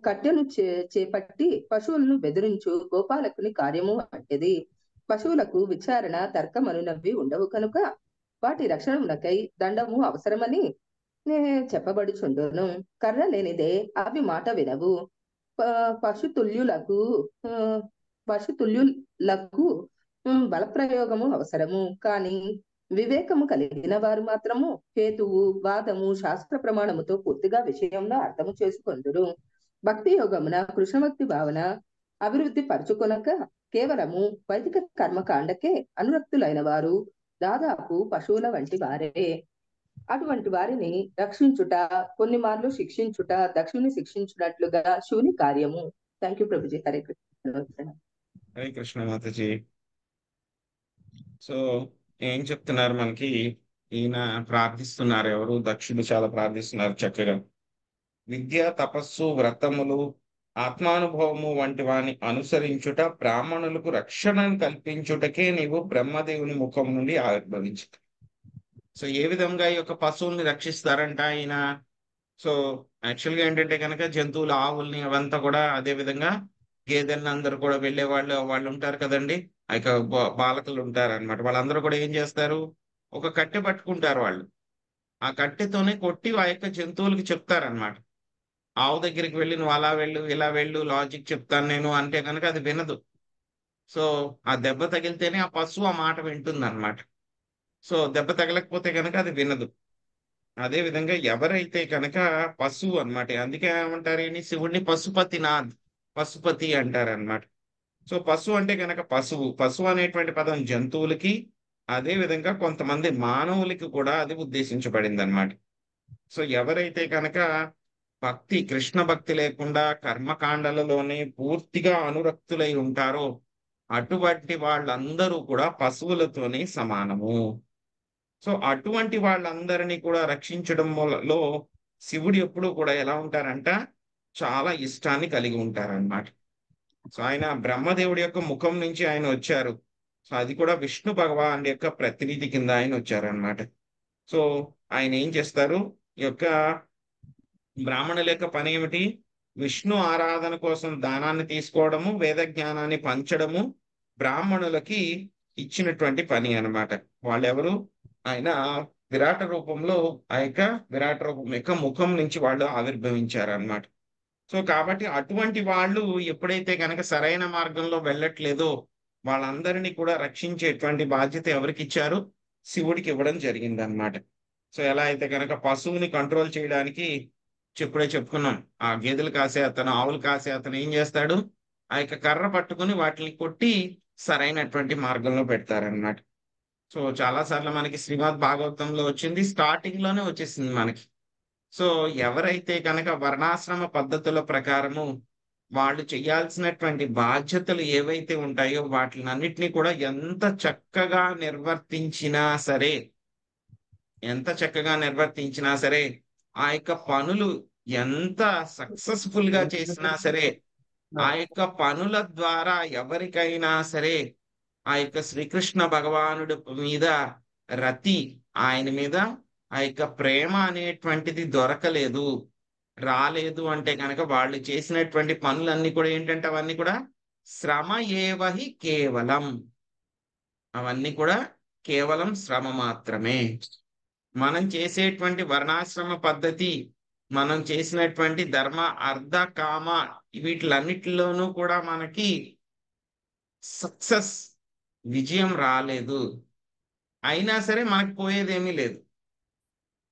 [SPEAKER 12] కట్టెను చేపట్టి పశువులను బెదిరించు గోపాలకుని కార్యము వంటిది. పశువులకు విచారణ తర్కమనునవి ఉండవు కనుక వాటి రక్షణమునకై దండము అవసరమని చెప్పబడుచుండును. కర్ర లేనిదే అవి మాట వినవు. పశుతుల్యులకు పశుతుల్యులకు బలప్రయోగము అవసరము. కానీ వివేకము కలిగిన వారు మాత్రము హేతువు, వాదము, శాస్త్ర ప్రమాణముతో పూర్తిగా విషయంలో అర్థము చేసుకొందురు. భక్తి యోగమున కృష్ణభక్తి భావన అభివృద్ధి పరచుకొనక కేవలము వైదిక కర్మకాండకే అనురక్తులైన వారు దాదాపు పశువుల వంటి వారే. అటువంటి వారిని రక్షించుట, కొన్ని మార్లు శిక్షించుట దక్షుని శిక్షించున్నట్లుగా శివుని కార్యము. Thank you Prabhuji. Hare Krishna.
[SPEAKER 1] Hare Krishna Mataji. So ఏం చెప్తున్నారు మనకి? ఈయన ప్రార్థిస్తున్నారు, ఎవరు? దక్షుడు చాలా ప్రార్థిస్తున్నారు చక్కగా. విద్య, తపస్సు, వ్రతములు, ఆత్మానుభవము వంటి వాని అనుసరించుట, బ్రాహ్మణులకు రక్షణను కల్పించుటకే నీవు బ్రహ్మదేవుని ముఖం నుండి ఆవిర్భవించు. సో ఏ విధంగా ఈ యొక్క పశువుల్ని రక్షిస్తారంట ఆయన? సో యాక్చువల్గా ఏంటంటే కనుక జంతువులు, ఆవుల్ని అవంతా కూడా, అదే విధంగా గేదెలను అందరూ కూడా వెళ్ళే వాళ్ళు ఉంటారు కదండి, ఆ యొక్క బాలకులు ఉంటారు అనమాట. వాళ్ళందరూ కూడా ఏం చేస్తారు? ఒక కట్టె పట్టుకుంటారు వాళ్ళు. ఆ కట్టెతోనే కొట్టి ఆ యొక్క జంతువులకి చెప్తారనమాట. ఆవు దగ్గరికి వెళ్ళి నువ్వు అలా వెళ్ళు, ఇలా వెళ్ళు, లాజిక్ చెప్తాను నేను అంటే కనుక అది వినదు. సో ఆ దెబ్బ తగిలితేనే ఆ పశువు ఆ మాట వింటుంది అనమాట. సో దెబ్బ తగలకపోతే కనుక అది వినదు. అదే విధంగా ఎవరైతే కనుక పశువు అనమాట, అందుకే ఏమంటారు ఈయన శివుడిని పశుపతినాథ్, పశుపతి అంటారు అనమాట. సో పశువు అంటే కనుక పశువు అనేటువంటి పదం జంతువులకి, అదే విధంగా కొంతమంది మానవులకి కూడా అది ఉద్దేశించబడింది అనమాట. సో ఎవరైతే కనుక భక్తి, కృష్ణ భక్తి లేకుండా కర్మకాండలలోనే పూర్తిగా అనురక్తులై ఉంటారో అటువంటి వాళ్ళందరూ కూడా పశువులతోనే సమానము. సో అటువంటి వాళ్ళందరినీ కూడా రక్షించడంలో శివుడు ఎప్పుడు కూడా ఎలా ఉంటారంట? చాలా ఇష్టాన్ని కలిగి ఉంటారన్నమాట. సో ఆయన బ్రహ్మదేవుడి యొక్క ముఖం నుంచి ఆయన వచ్చారు. సో అది కూడా విష్ణు భగవాన్ యొక్క ప్రతినిధి కింద ఆయన వచ్చారనమాట. సో ఆయన ఏం చేస్తారు? ఈ యొక్క బ్రాహ్మణుల యొక్క పని ఏమిటి? విష్ణు ఆరాధన కోసం దానాన్ని తీసుకోవడము, వేద జ్ఞానాన్ని పంచడము బ్రాహ్మణులకి ఇచ్చినటువంటి పని అన్నమాట. వాళ్ళెవరు? ఆయన విరాట రూపంలో, ఆ యొక్క విరాట రూపం యొక్క ముఖం నుంచి వాళ్ళు ఆవిర్భవించారు అన్నమాట. సో కాబట్టి అటువంటి వాళ్ళు ఎప్పుడైతే కనుక సరైన మార్గంలో వెళ్ళట్లేదో వాళ్ళందరినీ కూడా రక్షించేటువంటి బాధ్యత ఎవరికి ఇచ్చారు? శివుడికి ఇవ్వడం జరిగింది అన్నమాట. సో ఎలా అయితే కనుక పశువుని కంట్రోల్ చేయడానికి ఇప్పుడే చెప్పుకున్నాం, ఆ గేదెలు కాసే అతను, ఆవులు కాసే అతను ఏం చేస్తాడు? ఆ యొక్క కర్ర పట్టుకుని వాటిని కొట్టి సరైనటువంటి మార్గంలో పెడతారన్నమాట. సో చాలా సార్లు మనకి శ్రీమద్ భాగవతంలో వచ్చింది, స్టార్టింగ్ లోనే వచ్చేసింది మనకి. సో ఎవరైతే కనుక వర్ణాశ్రమ పద్ధతుల ప్రకారము వాళ్ళు చేయాల్సినటువంటి బాధ్యతలు ఏవైతే ఉంటాయో వాటినన్నిటినీ కూడా ఎంత చక్కగా నిర్వర్తించినా సరే, ఆ యొక్క పనులు ఎంత సక్సెస్ఫుల్ గా చేసినా సరే, ఆ యొక్క పనుల ద్వారా ఎవరికైనా సరే ఆ యొక్క శ్రీకృష్ణ భగవానుడి మీద రతి, ఆయన మీద ఆ యొక్క ప్రేమ అనేటువంటిది దొరకలేదు, రాలేదు అంటే కనుక వాళ్ళు చేసినటువంటి పనులన్నీ కూడా ఏంటంటే అవన్నీ కూడా శ్రమ ఏవహి కేవలం, అవన్నీ కూడా కేవలం శ్రమ మాత్రమే. మనం చేసేటువంటి వర్ణాశ్రమ పద్ధతి, మనం చేసినటువంటి ధర్మ, అర్థ, కామ వీటిలన్నిటిలోనూ కూడా మనకి సక్సెస్, విజయం రాలేదు. అయినా సరే మనకు పోయేదేమీ లేదు.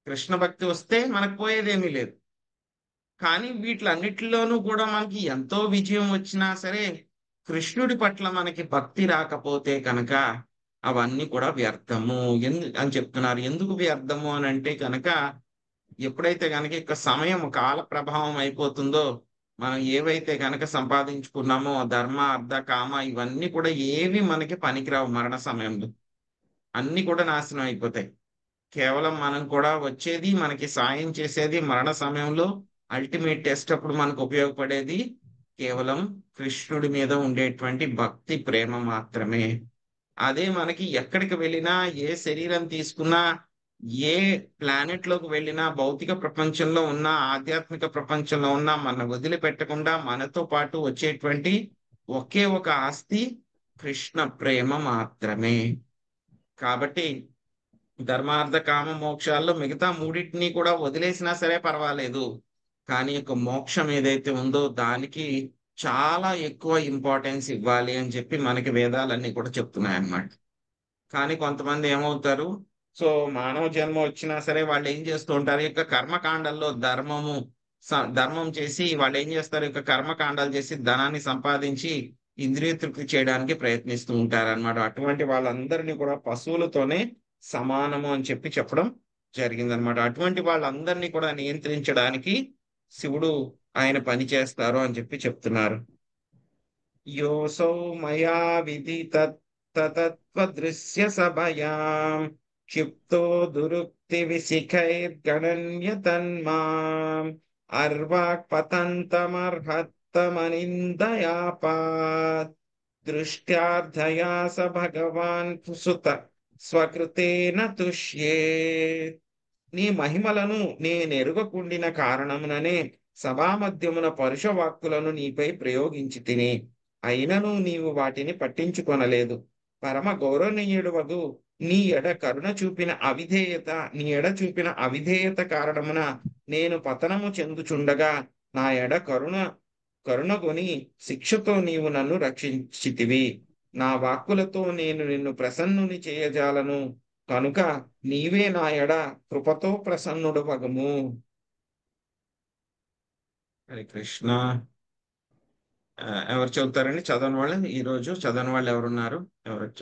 [SPEAKER 1] కృష్ణ భక్తి వస్తే మనకు పోయేదేమీ లేదు. కానీ వీటిలన్నిటిలోనూ కూడా మనకి ఎంతో విజయం వచ్చినా సరే కృష్ణుడి పట్ల మనకి భక్తి రాకపోతే కనుక అవన్నీ కూడా వ్యర్థము అని చెప్తున్నారు. ఎందుకు వ్యర్థము అని అంటే కనుక ఎప్పుడైతే కనుక ఇక సమయం, కాల ప్రభావం అయిపోతుందో, మనం ఏవైతే కనుక సంపాదించుకున్నామో ధర్మ, అర్థ, కామ ఇవన్నీ కూడా ఏవి మనకి పనికిరావు. మరణ సమయంలో అన్ని కూడా నాశనం అయిపోతాయి. కేవలం మనం కూడా వచ్చేది, మనకి సాయం చేసేది మరణ సమయంలో అల్టిమేట్ టెస్ట్ అప్పుడు మనకు ఉపయోగపడేది కేవలం కృష్ణుడి మీద ఉండేటువంటి భక్తి, ప్రేమ మాత్రమే. అదే మనకి ఎక్కడికి వెళ్ళినా, ఏ శరీరం తీసుకున్నా, ఏ ప్లానెట్ లోకి వెళ్ళినా, భౌతిక ప్రపంచంలో ఉన్న, ఆధ్యాత్మిక ప్రపంచంలో ఉన్న, మన వదిలిపెట్టకుండా మనతో పాటు వచ్చేటువంటి ఒకే ఒక ఆస్తి కృష్ణ ప్రేమ మాత్రమే. కాబట్టి ధర్మార్థ కామ మోక్షాల్లో మిగతా మూడింటిని కూడా వదిలేసినా సరే పర్వాలేదు, కానీ యొక్క మోక్షం ఏదైతే ఉందో దానికి చాలా ఎక్కువ ఇంపార్టెన్స్ ఇవ్వాలి అని చెప్పి మనకి వేదాలన్నీ కూడా చెప్తున్నాయి అన్నమాట. కానీ కొంతమంది ఏమవుతారు, సో మానవ జన్మ వచ్చినా సరే వాళ్ళు ఏం చేస్తూ ఉంటారు, ఇక కర్మకాండాల్లో ధర్మం చేసి వాళ్ళు ఏం చేస్తారు, ఇక కర్మకాండాలు చేసి ధనాన్ని సంపాదించి ఇంద్రియ తృప్తి చేయడానికి ప్రయత్నిస్తూ ఉంటారు అన్నమాట. అటువంటి వాళ్ళందరినీ కూడా పశువులతోనే సమానము అని చెప్పి చెప్పడం జరిగిందనమాట. అటువంటి వాళ్ళందరినీ కూడా నియంత్రించడానికి శివుడు ఆయన పని చేస్తారు అని చెప్పి చెప్తున్నారు. యోసౌ మయా విదిత తత్వదృశ్య సభయాం క్షిప్తో దురుక్తి విశిఖైర్గణన్య తన్మాం అర్వాక్ పతంతమర్హత్తమనిందయాపాత్ దృష్ట్యార్థయా స భగవాన్ సుత స్వకృతేన తుష్యేత్. నీ మహిమలను నేనెరుగకుండిన కారణముననే సభామధ్యమున పరుష వాక్కులను నీపై ప్రయోగించి తిని, అయినను నీవు వాటిని పట్టించుకొనలేదు. పరమ గౌరవనీయుడవగు నీ ఎడ చూపిన అవిధేయత కారణమున నేను పతనము చెందుచుండగా నా ఎడ కరుణగొని శిక్షతో నీవు నన్ను రక్షించితివి. నా వాక్కులతో నేను నిన్ను ప్రసన్నుని చేయజాలను కనుక నీవే నా ఎడ కృపతో ప్రసన్నుడు వగము. హరే కృష్ణ. ఎవరు చదువుతారండి? చదవని వాళ్ళు, ఈ రోజు చదవని వాళ్ళు ఎవరున్నారు?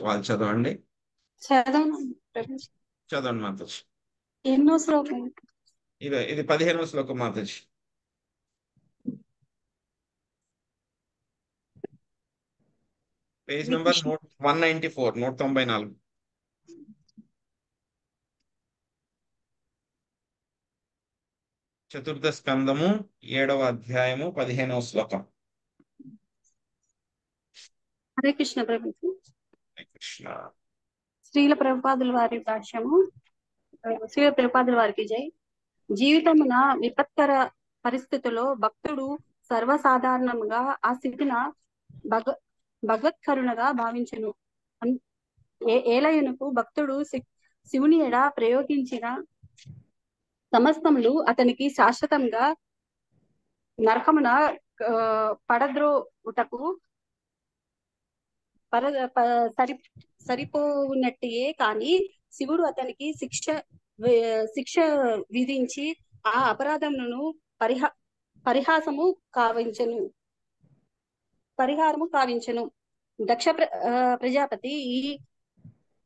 [SPEAKER 1] వాళ్ళు చదవండి. చదవండి మాతాజీ.
[SPEAKER 13] ఎన్నో శ్లోకం?
[SPEAKER 1] ఇది 15వ శ్లోకం మాతాజీ. Page number 194, 194. చతుర్థ స్కందము 7వ అధ్యాయము 15వ శ్లోకం.
[SPEAKER 13] హరే కృష్ణ ప్రభుజీ.
[SPEAKER 1] హరే కృష్ణ.
[SPEAKER 13] శ్రీల ప్రభుపాదుల వారి భాష్యము. శ్రీల ప్రభుపాదుల వారికి జై. జీవితమున విపత్కర పరిస్థితుల్లో భక్తుడు సర్వసాధారణంగా ఆ స్థితిన భగవత్కరుణగా భావించెను. ఏలయునకు భక్తుడు శివుని ఎడ ప్రయోగించిన సమస్తములు అతనికి శాశ్వతంగా నరకమున పడద్రోటకు సరిపోవునట్టే కాని శివుడు అతనికి శిక్ష విధించి ఆ అపరాధములను పరిహారము కావించెను. దక్ష ప్రజాపతి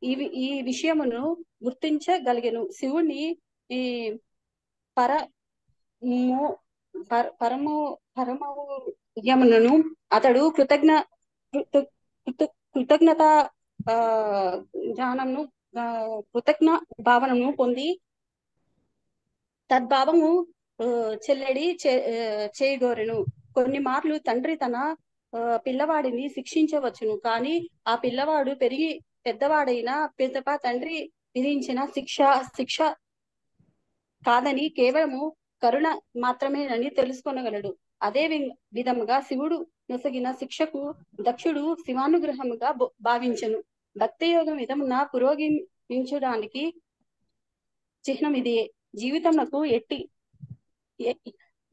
[SPEAKER 13] ఈ విషయమును గుర్తించగలిగెను. శివుని పరమౌర్యమును అతడు కృతజ్ఞత కృతజ్ఞ భావనను పొంది తద్భావము చెల్లెడి చేయగోరెను. కొన్ని మార్లు తండ్రి తన పిల్లవాడిని శిక్షించవచ్చును, కానీ ఆ పిల్లవాడు పెరిగి పెద్దవాడైన పిదప తండ్రి విధించిన శిక్ష కాదని కేవలము కరుణ మాత్రమేనని తెలుసుకొనగలడు. అదే విధముగా శివుడు నొసగిన శిక్షకు దక్షుడు శివానుగ్రహముగా భావించెను. భక్తి యోగం విధమున పురోగమించడానికి చిహ్నం ఇదే. జీవితమునకు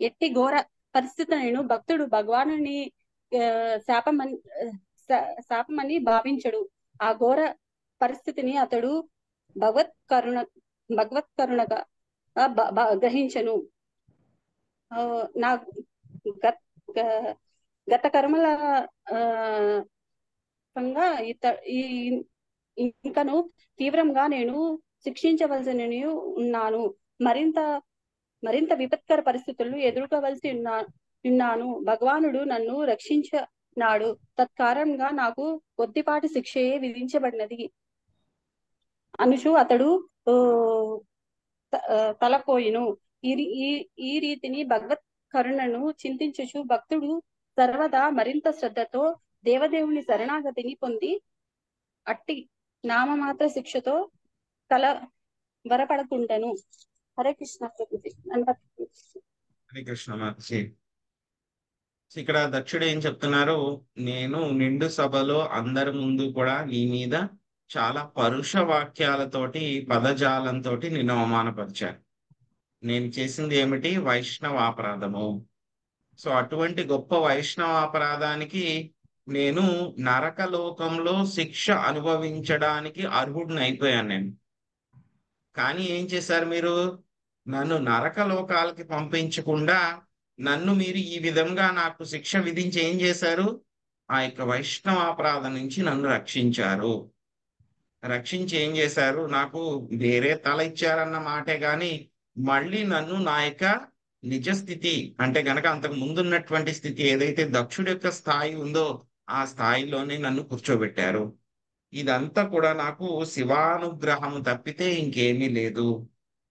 [SPEAKER 13] ఎట్టి ఘోర పరిస్థితులను భక్తుడు భగవానుని శాపమని భావించడు. ఆ ఘోర పరిస్థితిని అతడు భగవత్కరుణగా గ్రహించను. నా గత కర్మల ఇంకను తీవ్రంగా నేను శిక్షించవలసి ఉన్నాను. మరింత విపత్కర పరిస్థితులను ఎదుర్కోవలసి ఉన్నాను. భగవానుడు నన్ను రక్షించినాడు. తత్కారణంగా నాకు కొద్దిపాటి శిక్షయే విధించబడినది అనుచు అతడు తలపోయిను. ఈ రీతిని భగవత్ కరుణను చింతించుచు భక్తుడు సర్వదా మరింత శ్రద్ధతో దేవదేవుని శరణాగతిని పొంది అట్టి నామమాత్ర శిక్షతో వరపడకుంటను. హరే కృష్ణ ప్రభుజీ.
[SPEAKER 1] హరే కృష్ణ మాతాజీ. ఇక్కడ దక్షుడు ఏం చెప్తున్నారు, నేను నిండు సభలో అందరి ముందు కూడా నీ మీద చాలా పరుష వాక్యాలతోటి పదజాలంతో నిన్ను అవమానపరిచాను. నేను చేసింది ఏమిటి? వైష్ణవాపరాధము. సో అటువంటి గొప్ప వైష్ణవ అపరాధానికి నేను నరకలోకంలో శిక్ష అనుభవించడానికి అర్హుడిని అయిపోయాను నేను. కానీ ఏం చేశారు మీరు? నన్ను నరకలోకాలకి పంపించకుండా నన్ను మీరు ఈ విధంగా నాకు శిక్ష విధించి ఏం చేశారు? ఆ యొక్క వైష్ణవ అపరాధం నుంచి నన్ను రక్షించారు. రక్షించి ఏం చేశారు? నాకు వేరే తల ఇచ్చారన్న మాటే గాని మళ్ళీ నన్ను నా యొక్క నిజ స్థితి అంటే గనక అంతకు ముందున్నటువంటి స్థితి ఏదైతే దక్షుడి యొక్క స్థాయి ఉందో ఆ స్థాయిలోనే నన్ను కూర్చోబెట్టారు. ఇదంతా కూడా నాకు శివానుగ్రహం తప్పితే ఇంకేమీ లేదు.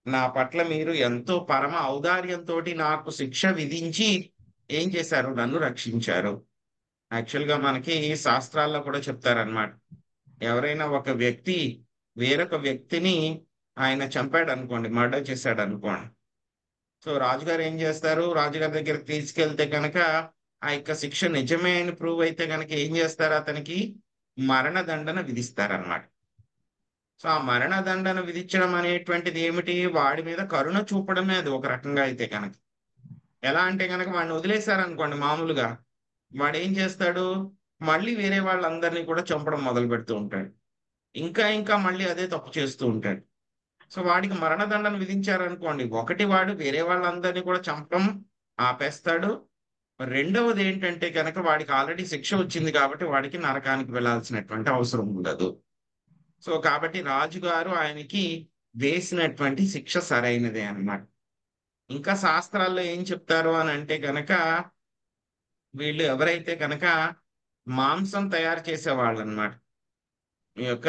[SPEAKER 1] నా పట్ల మీరు ఎంతో పరమ ఔదార్యంతో నాకు శిక్ష విధించి ఏం చేశారు? నన్ను రక్షించారు. యాక్చువల్ గా మనకి శాస్త్రాల్లో కూడా చెప్తారనమాట. ఎవరైనా ఒక వ్యక్తి వేరొక వ్యక్తిని ఆయన చంపాడు అనుకోండి, మర్డర్ చేశాడు అనుకోండి. సో రాజుగారు ఏం చేస్తారు? రాజుగారి దగ్గరికి తీసుకెళ్తే కనుక ఆ యొక్క శిక్ష నిజమే అని ప్రూవ్ అయితే కనుక ఏం చేస్తారు? అతనికి మరణదండన విధిస్తారనమాట. సో ఆ మరణదండన విధించడం అనేటువంటిది ఏమిటి? వాడి మీద కరుణ చూపడమే అది ఒక రకంగా అయితే కనుక. ఎలా అంటే కనుక వాడిని వదిలేశారనుకోండి మామూలుగా, వాడు ఏం చేస్తాడు? మళ్ళీ వేరే వాళ్ళందరినీ కూడా చంపడం మొదలు పెడుతూ ఉంటాడు. ఇంకా ఇంకా మళ్ళీ అదే తప్పు చేస్తూ ఉంటాడు. సో వాడికి మరణదండన విధించారనుకోండి, ఒకటి వాడు వేరే వాళ్ళందరినీ కూడా చంపడం ఆపేస్తాడు. రెండవది ఏంటంటే కనుక వాడికి ఆల్రెడీ శిక్ష వచ్చింది కాబట్టి వాడికి నరకానికి వెళ్ళాల్సినటువంటి అవసరం ఉండదు. సో కాబట్టి రాజుగారు ఆయనకి వేసినటువంటి శిక్ష సరైనదే అన్నమాట. ఇంకా శాస్త్రాల్లో ఏం చెప్తారు అని అంటే కనుక వీళ్ళు ఎవరైతే కనుక మాంసం తయారు చేసేవాళ్ళు అన్నమాట, ఈ యొక్క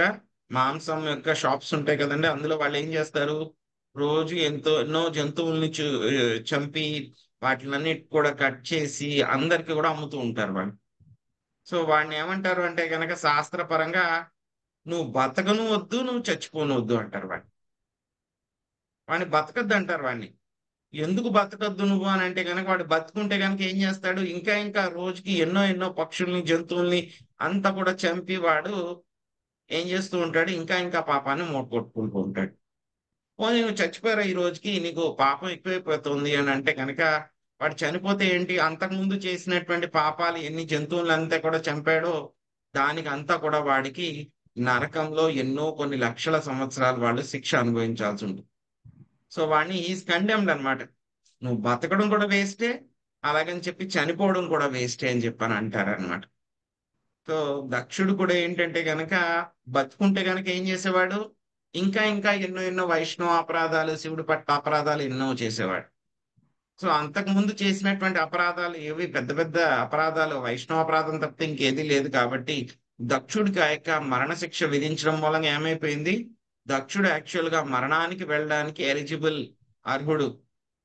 [SPEAKER 1] మాంసం యొక్క షాప్స్ ఉంటాయి కదండి, అందులో వాళ్ళు ఏం చేస్తారు? రోజు ఎన్నో జంతువుల్ని చంపి వాటిలన్నిటి కూడా కట్ చేసి అందరికి కూడా అమ్ముతూ ఉంటారు వాళ్ళు. సో వాడిని ఏమంటారు అంటే కనుక శాస్త్రపరంగా నువ్వు బతకను వద్దు, నువ్వు చచ్చిపోను వద్దు అంటారు వాడిని బతకద్దు అంటారు వాడిని. ఎందుకు బతకద్దు నువ్వు అని అంటే కనుక వాడు బతుకుంటే కనుక ఏం చేస్తాడు? ఇంకా ఇంకా రోజుకి ఎన్నో ఎన్నో పక్షుల్ని జంతువుల్ని అంతా కూడా చంపి వాడు ఏం చేస్తూ ఉంటాడు? ఇంకా ఇంకా పాపాన్ని మూటకొట్టుకుంటూ ఉంటాడు. పోనీ నువ్వు చచ్చిపోయారా ఈ రోజుకి, నీకు పాపం ఎక్కువైపోతుంది అని అంటే కనుక వాడు చనిపోతే ఏంటి? అంతకుముందు చేసినటువంటి పాపాలు ఎన్ని జంతువులంతా కూడా చంపాడో దానికి అంతా కూడా వాడికి నరకంలో ఎన్నో కొన్ని లక్షల సంవత్సరాలు వాళ్ళు శిక్ష అనుభవించాల్సి ఉంటుంది. సో వాడిని ఈజ్ కండెమ్డ్ అనమాట. నువ్వు బతకడం కూడా వేస్టే, అలాగని చెప్పి చనిపోవడం కూడా వేస్టే అని చెప్పని అంటారనమాట. సో దక్షుడు కూడా ఏంటంటే గనక బతుకుంటే గనక ఏం చేసేవాడు? ఇంకా ఇంకా ఎన్నో ఎన్నో వైష్ణవ అపరాధాలు, శివుడి పట్ల అపరాధాలు ఎన్నో చేసేవాడు. సో అంతకు ముందు చేసినటువంటి అపరాధాలు ఏవి పెద్ద పెద్ద అపరాధాలు, వైష్ణవ అపరాధం తప్పితే ఇంకేది లేదు కాబట్టి దక్షుడికి ఆ యొక్క మరణశిక్ష విధించడం మూలంగా ఏమైపోయింది? దక్షుడు యాక్చువల్ గా మరణానికి వెళ్ళడానికి ఎలిజిబుల్, అర్హుడు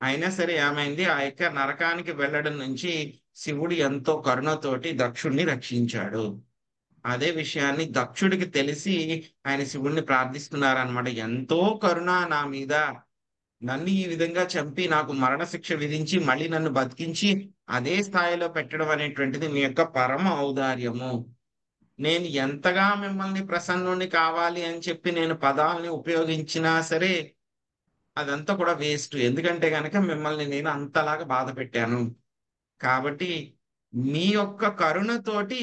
[SPEAKER 1] అయినా సరే ఏమైంది? ఆ యొక్క నరకానికి వెళ్ళడం నుంచి శివుడు ఎంతో కరుణతోటి దక్షుడిని రక్షించాడు. అదే విషయాన్ని దక్షుడికి తెలిసి ఆయన శివుణ్ణి ప్రార్థిస్తున్నారనమాట. ఎంతో కరుణ నా మీద, నన్ను ఈ విధంగా చంపి నాకు మరణశిక్ష విధించి మళ్ళీ నన్ను బతికించి అదే స్థాయిలో పెట్టడం అనేటువంటిది మీ యొక్క పరమ ఔదార్యము. నేను ఎంతగా మిమ్మల్ని ప్రసన్నుని కావాలి అని చెప్పి నేను పదాలని ఉపయోగించినా సరే అదంతా కూడా వేస్ట్. ఎందుకంటే గనక మిమ్మల్ని నేను అంతలాగా బాధ పెట్టాను. కాబట్టి మీ యొక్క కరుణతోటి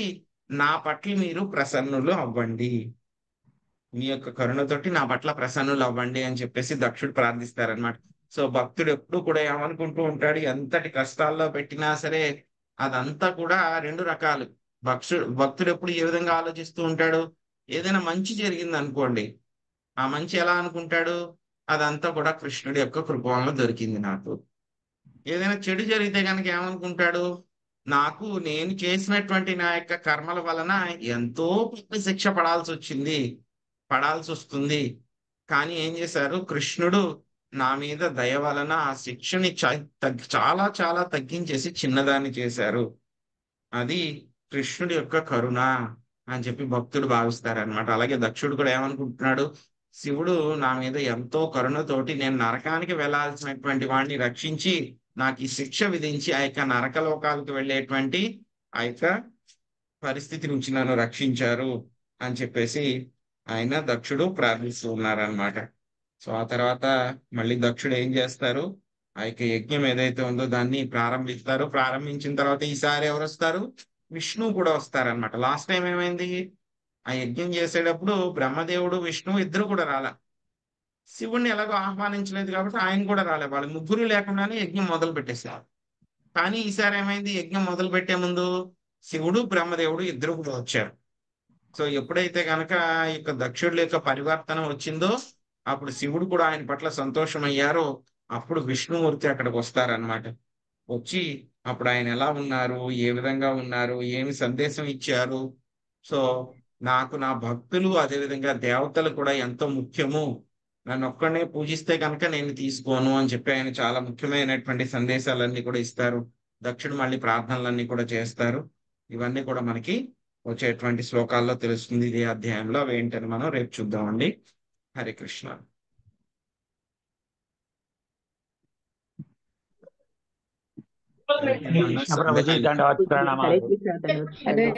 [SPEAKER 1] నా పట్ల మీరు ప్రసన్నులు అవ్వండి, మీ యొక్క కరుణతోటి నా పట్ల ప్రసన్నులు అవ్వండి అని చెప్పేసి దక్షుడు ప్రార్థిస్తారనమాట. సో భక్తుడు ఎప్పుడు కూడా ఏమనుకుంటూ ఉంటాడు? ఎంతటి కష్టాల్లో పెట్టినా సరే అదంతా కూడా రెండు రకాలు. భక్తుడు ఎప్పుడు ఏ విధంగా ఆలోచిస్తూ ఉంటాడు? ఏదైనా మంచి జరిగింది అనుకోండి, ఆ మంచి ఎలా అనుకుంటాడు? అదంతా కూడా కృష్ణుడి యొక్క కృప వల్ల దొరికింది నాకు. ఏదైనా చెడు జరిగితే కనుక ఏమనుకుంటాడు? నాకు నేను చేసినటువంటి నా యొక్క కర్మల వలన ఎంతో పెద్ద శిక్ష పడాల్సి వస్తుంది. కానీ ఏం చేశారు? కృష్ణుడు నా మీద దయ వలన ఆ శిక్షని చాలా చాలా తగ్గించేసి చిన్నదాన్ని చేశారు. అది కృష్ణుడి యొక్క కరుణ అని చెప్పి భక్తుడు భావిస్తారనమాట. అలాగే దక్షుడు కూడా ఏమనుకుంటున్నాడు? శివుడు నా మీద ఎంతో కరుణతోటి నేను నరకానికి వెళ్లాల్సినటువంటి వాడిని రక్షించి నాకు ఈ శిక్ష విధించి ఆ యొక్క నరకలోకాలకు వెళ్ళేటువంటి ఆ యొక్క పరిస్థితి నుంచి నన్ను రక్షించారు అని చెప్పేసి ఆయన దక్షుడు ప్రార్థిస్తూ ఉన్నారనమాట. సో ఆ తర్వాత మళ్ళీ దక్షుడు ఏం చేస్తారు? ఆ యొక్క యజ్ఞం ఏదైతే ఉందో దాన్ని ప్రారంభిస్తారు. ప్రారంభించిన తర్వాత ఈసారి ఎవరు వస్తారు? విష్ణువు కూడా వస్తారనమాట. లాస్ట్ టైం ఏమైంది? ఆ యజ్ఞం చేసేటప్పుడు బ్రహ్మదేవుడు విష్ణువు ఇద్దరు కూడా రాలే. శివుణ్ణి ఎలాగో ఆహ్వానించలేదు కాబట్టి ఆయన కూడా రాలే. వాళ్ళు ముగ్గురు లేకుండానే యజ్ఞం మొదలు పెట్టేశారు. కానీ ఈసారి ఏమైంది? యజ్ఞం మొదలు పెట్టే ముందు శివుడు బ్రహ్మదేవుడు ఇద్దరు కూడా వచ్చారు. సో ఎప్పుడైతే గనక ఈ యొక్క దక్షుడి యొక్క పరివర్తన వచ్చిందో అప్పుడు శివుడు కూడా ఆయన పట్ల సంతోషం అయ్యారో అప్పుడు విష్ణుమూర్తి అక్కడికి వస్తారనమాట. వచ్చి అప్పుడు ఆయన ఎలా ఉన్నారు, ఏ విధంగా ఉన్నారు, ఏమి సందేశం ఇచ్చారు. సో నాకు నా భక్తులు అదేవిధంగా దేవతలు కూడా ఎంతో ముఖ్యము, నన్ను ఒక్కడనే పూజిస్తే కనుక నేను తీసుకోను అని చెప్పి ఆయన చాలా ముఖ్యమైనటువంటి సందేశాలన్నీ కూడా ఇస్తారు. దక్షుడు మళ్ళీ ప్రార్థనలన్నీ కూడా చేస్తారు. ఇవన్నీ కూడా మనకి వచ్చేటువంటి శ్లోకాల్లో తెలుస్తుంది ఇదే అధ్యాయంలో. అవి ఏంటని మనం రేపు చూద్దామండి. హరే కృష్ణ.
[SPEAKER 14] హరే కృష్ణ ప్రభుజీ దండవత్ ప్రణామాలు.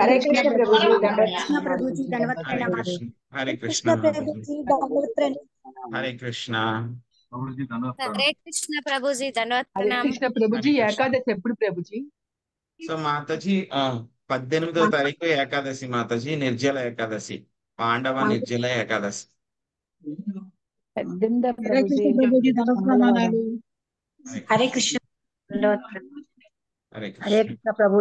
[SPEAKER 15] హరే కృష్ణ ప్రభుజీ దండవత్
[SPEAKER 16] కృష్ణ ప్రభుజీ దండవత్ ప్రణామాలు.
[SPEAKER 1] హరే కృష్ణ.
[SPEAKER 16] ప్రభుజీ దండవత్ ప్రణామాలు.
[SPEAKER 1] హరే కృష్ణ.
[SPEAKER 9] హరే కృష్ణ ప్రభుజీ దండవత్
[SPEAKER 11] హరే
[SPEAKER 9] ప్రణామాలు.
[SPEAKER 11] కృష్ణ ప్రభుజీ. ఏకాదశి ఎప్పుడు ప్రభుజీ?
[SPEAKER 1] సో మాతాజీ 18వ తారీఖు ఏకాదశి మాతాజీ, నిర్జల ఏకాదశి, పాండవ నిర్జల ఏకాదశి.
[SPEAKER 7] 18
[SPEAKER 2] హరే కృష్ణ ప్రభుజీ దండవత్ ప్రణామాలు.
[SPEAKER 16] హరే కృష్ణ దండవత్ ప్రణామాలు.
[SPEAKER 1] హరే
[SPEAKER 10] హరే
[SPEAKER 1] కృష్ణ.
[SPEAKER 10] కృష్ణ ప్రభు.